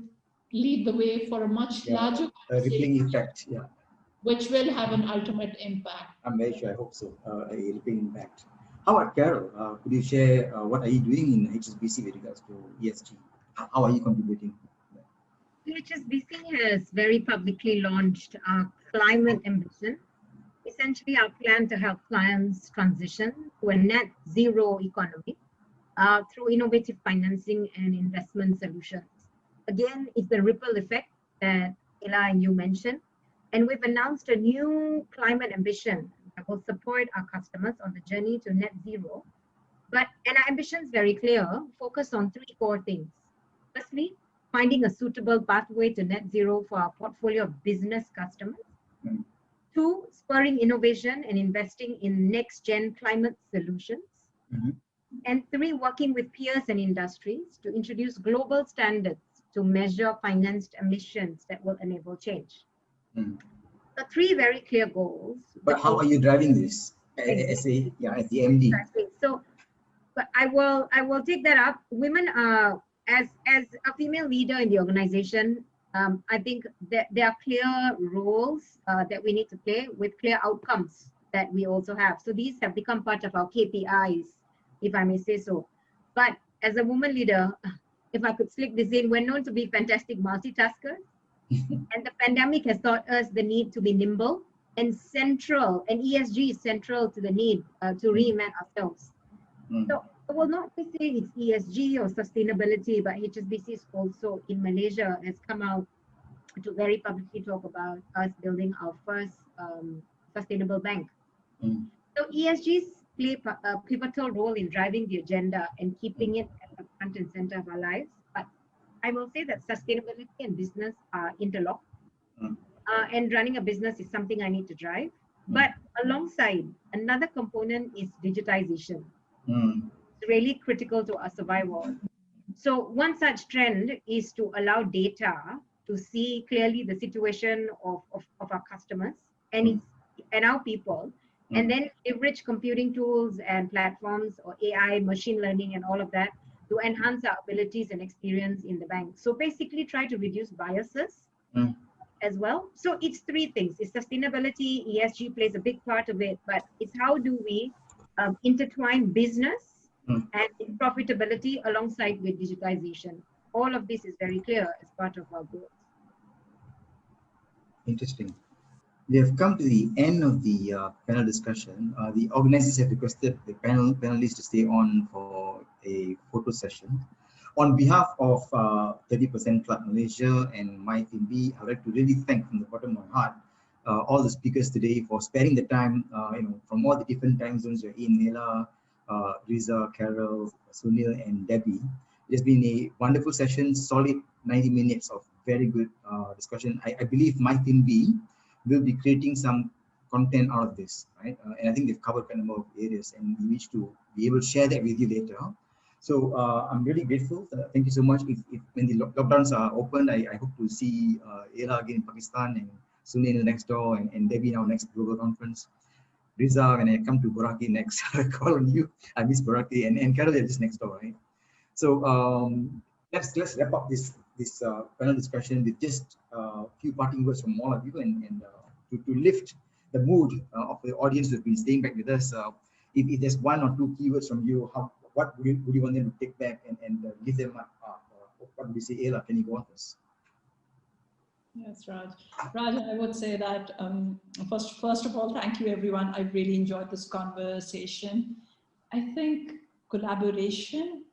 lead the way for a much larger a rippling effect. Yeah, which will have an ultimate impact. I'm very sure. I hope so. A rippling impact. How about Carol? Could you share what are you doing in HSBC with regards to ESG? How are you contributing? HSBC has very publicly launched our climate ambition. Essentially, our plan to help clients transition to a net zero economy through innovative financing and investment solutions. Again, it's the ripple effect that Ella and you mentioned. And we've announced a new climate ambition that will support our customers on the journey to net zero. And our ambition is very clear, focused on three core things. Firstly, finding a suitable pathway to net zero for our portfolio of business customers. Two, spurring innovation and investing in next-gen climate solutions. And three, working with peers and industries to introduce global standards to measure financed emissions that will enable change. So three very clear goals. But how are you driving this as the MD? Exactly. So, but I will take that up. Women are, as a female leader in the organization, I think that there are clear roles that we need to play with clear outcomes that we also have. So these have become part of our KPIs, if I may say so. But as a woman leader, if I could slip this in, we're known to be fantastic multitaskers. And the pandemic has taught us the need to be nimble and central, and ESG is central to the need to reinvent ourselves. So I will not say it's ESG or sustainability, but HSBC is also in Malaysia has come out to very publicly talk about us building our first sustainable bank. So ESGs play a pivotal role in driving the agenda and keeping it at the front and center of our lives. But I will say that sustainability and business are interlocked. And running a business is something I need to drive. But alongside, another component is digitization. It's really critical to our survival. So one such trend is to allow data to see clearly the situation of our customers and our people, and then leverage computing tools and platforms or AI, machine learning, and all of that to enhance our abilities and experience in the bank. So basically try to reduce biases as well. So it's three things. It's sustainability, ESG plays a big part of it, but it's how do we intertwine business and profitability alongside with digitization. All of this is very clear as part of our goals. Interesting. We have come to the end of the panel discussion. The organizers have requested the panelists to stay on for a photo session. On behalf of 30% Club Malaysia and MyFinB, I would like to really thank from the bottom of my heart all the speakers today for sparing the time, from all the different time zones you're in, Nela, Riza, Carol, Sunil, and Debbie. It's been a wonderful session, solid 90 minutes of very good discussion. I believe MyFinB will be creating some content out of this, right? And I think they've covered a number of areas, and we wish to be able to share that with you later. So I'm really grateful. Thank you so much. If when the lockdowns are opened, I hope to see Ella again in Pakistan, and Sunil in the next door, and Debbie in our next global conference. Riza, when I come to Boracay next, I call on you. I miss Boracay, and Carol is just next door, right? So let's wrap up this panel discussion with just a few parting words from all of you, and to lift the mood of the audience who's been staying back with us. If there's one or two keywords from you, what would you want them to take back and give them up? What would you say, Ella? Can you go on this? Yes, Raj. Raj, I would say that first of all, thank you everyone. I really enjoyed this conversation. I think collaboration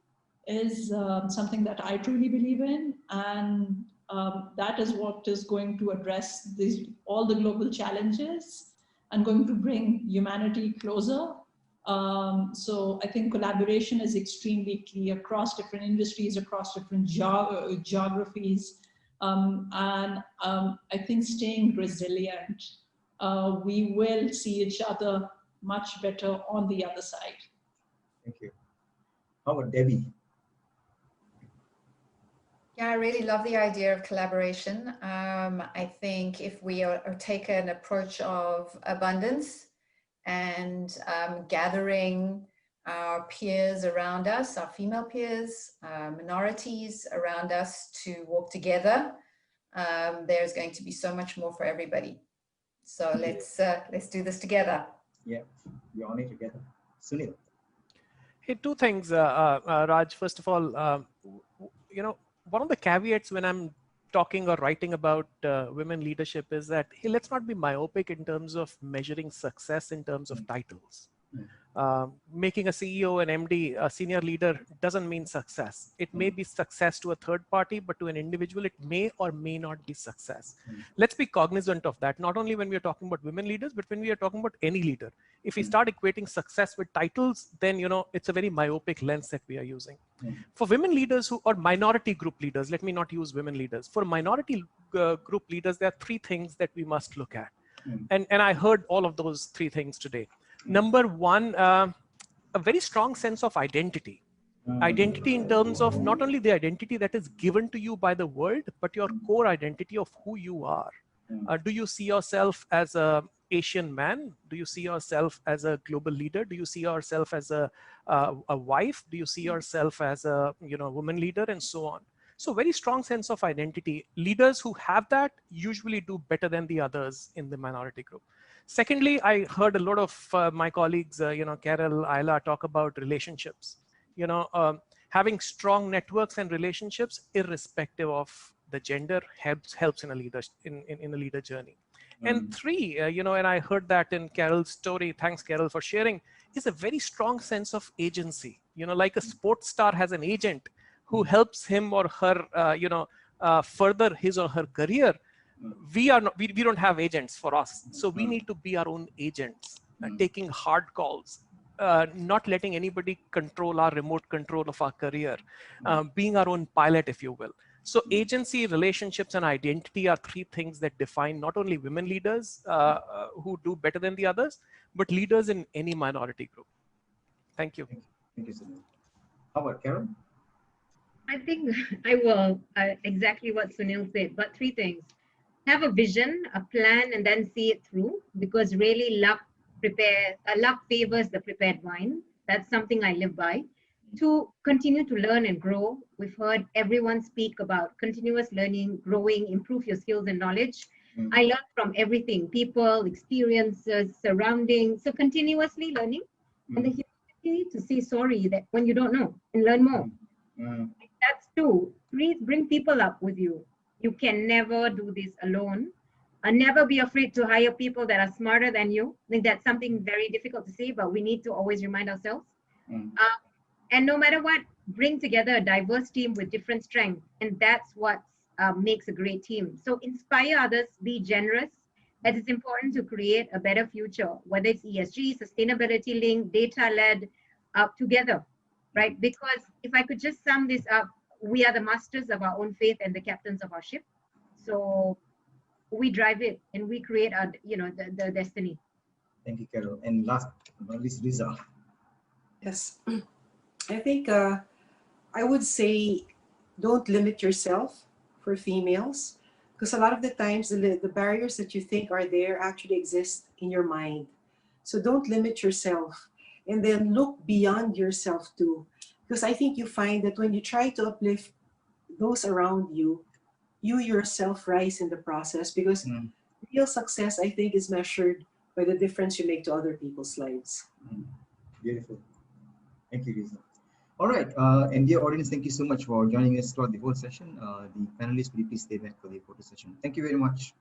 is something that I truly believe in, and that is what is going to address all the global challenges and going to bring humanity closer. So I think collaboration is extremely key across different industries, across different geographies. And I think staying resilient, we will see each other much better on the other side. Thank you. How about Debbie? Yeah, I really love the idea of collaboration. I think if we take an approach of abundance and gathering our peers around us, our female peers, minorities around us to walk together. There's going to be so much more for everybody. So let's do this together. Yeah, we're on it together. Sunil. Hey, two things, Raj. First of all, you know, one of the caveats when I'm talking or writing about women leadership is that, hey, let's not be myopic in terms of measuring success in terms of titles. Making a CEO, an MD, a senior leader doesn't mean success. It may be success to a third party, but to an individual, it may or may not be success. Let's be cognizant of that, not only when we are talking about women leaders, but when we are talking about any leader. If we start equating success with titles, then, you know, it's a very myopic lens that we are using. For women leaders or minority group leaders, let me not use women leaders. For minority group leaders, there are three things that we must look at. And I heard all of those three things today. Number one, a very strong sense of identity. Identity in terms of not only the identity that is given to you by the world, but your core identity of who you are. Do you see yourself as an Asian man? Do you see yourself as a global leader? Do you see yourself as a wife? Do you see yourself as a woman leader, and so on? So very strong sense of identity. Leaders who have that usually do better than the others in the minority group. Secondly, I heard a lot of my colleagues, Carol, Ayla, talk about relationships. Having strong networks and relationships, irrespective of the gender, helps in a leader journey. And three, and I heard that in Carol's story. Thanks, Carol, for sharing. Is a very strong sense of agency. Like a sports star has an agent who helps him or her, further his or her career. We don't have agents for us, so we need to be our own agents, taking hard calls, not letting anybody control our remote control of our career, being our own pilot, if you will. So agency, relationships, and identity are three things that define not only women leaders who do better than the others, but leaders in any minority group. Thank you. Thank you, Sunil. How about Carol? I think I will exactly what Sunil said, but three things. Have a vision, a plan, and then see it through, because really luck favors the prepared mind. That's something I live by. To continue to learn and grow. We've heard everyone speak about continuous learning, growing, improve your skills and knowledge. I learn from everything, people, experiences, surroundings. So continuously learning, and the humility to say sorry that when you don't know and learn more. That's two. Three, bring people up with you. You can never do this alone. And never be afraid to hire people that are smarter than you. I think that's something very difficult to say, but we need to always remind ourselves. And no matter what, bring together a diverse team with different strengths. And that's what makes a great team. So inspire others, be generous. As it's important to create a better future, whether it's ESG, sustainability linked, data-led, together, right? Because if I could just sum this up, we are the masters of our own faith and the captains of our ship. So we drive it and we create our, the destiny. Thank you, Carol. And last but not least, Riza. Yes, I think I would say don't limit yourself for females, because a lot of the times the barriers that you think are there actually exist in your mind. So don't limit yourself, and then look beyond yourself too. Because I think you find that when you try to uplift those around you, you yourself rise in the process, because real success, I think, is measured by the difference you make to other people's lives. Beautiful. Thank you, Riza. All right, and dear audience, thank you so much for joining us throughout the whole session. The panelists, will you please stay back for the photo session? Thank you very much.